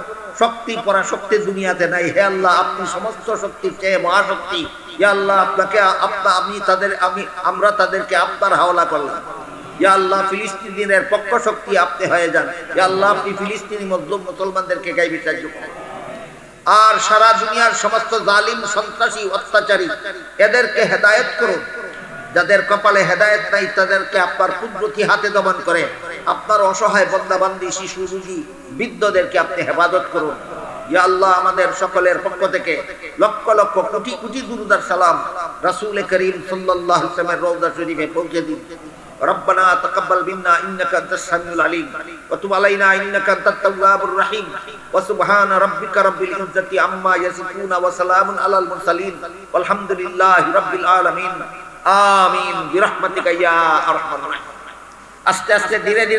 শক্তি পরাশক্তি দুনিয়াতে নাই। হে আল্লাহ, আপনি সমস্ত শক্তির চেয়ে মহাশক্তি। ইয়া আল্লাহ, আমরা তাদেরকে আপনার হাওলা করলাম। ইয়া আল্লাহ, ফিলিস্তিনের পক্ষ শক্তি আপনি হয়ে যান। ইয়া আল্লাহ, আপনি ফিলিস্তিনি মজলুম মুসলমানদেরকে গাইবি সাহায্য করুন। আর সারা দুনিয়ার সমস্ত জালিম সন্ত্রাসী অত্যাচারী এদেরকে হেদায়েত করুন। যাদের কপালে হেদায়েত নাই তাদেরকে আপনার কুদরতি হাতে দমন করে আপনার অসহায় বান্দা বান্দি, শিশু, রোগী, বৃদ্ধদেরকে আপনি হেফাজত করুন। ইয়া আল্লাহ, আমাদের সকলের পক্ষ থেকে লক্ষ লক্ষ কোটি কোটি দুরূদ আর সালাম রাসূল করিম সাল্লাল্লাহু আলাইহি ওয়াসাল্লামের রওজা শরীফে পৌঁছে দিন। ربنا تقبل منا انك انت السميع العليم وتب علينا انك انت التواب الرحيم وسبحان ربك رب العزة عما يصفون وسلام على المرسلين والحمد لله رب العالمين آمين برحمتك يا ارحم الراحمين। আস্তে আস্তে ধীরে ধীরে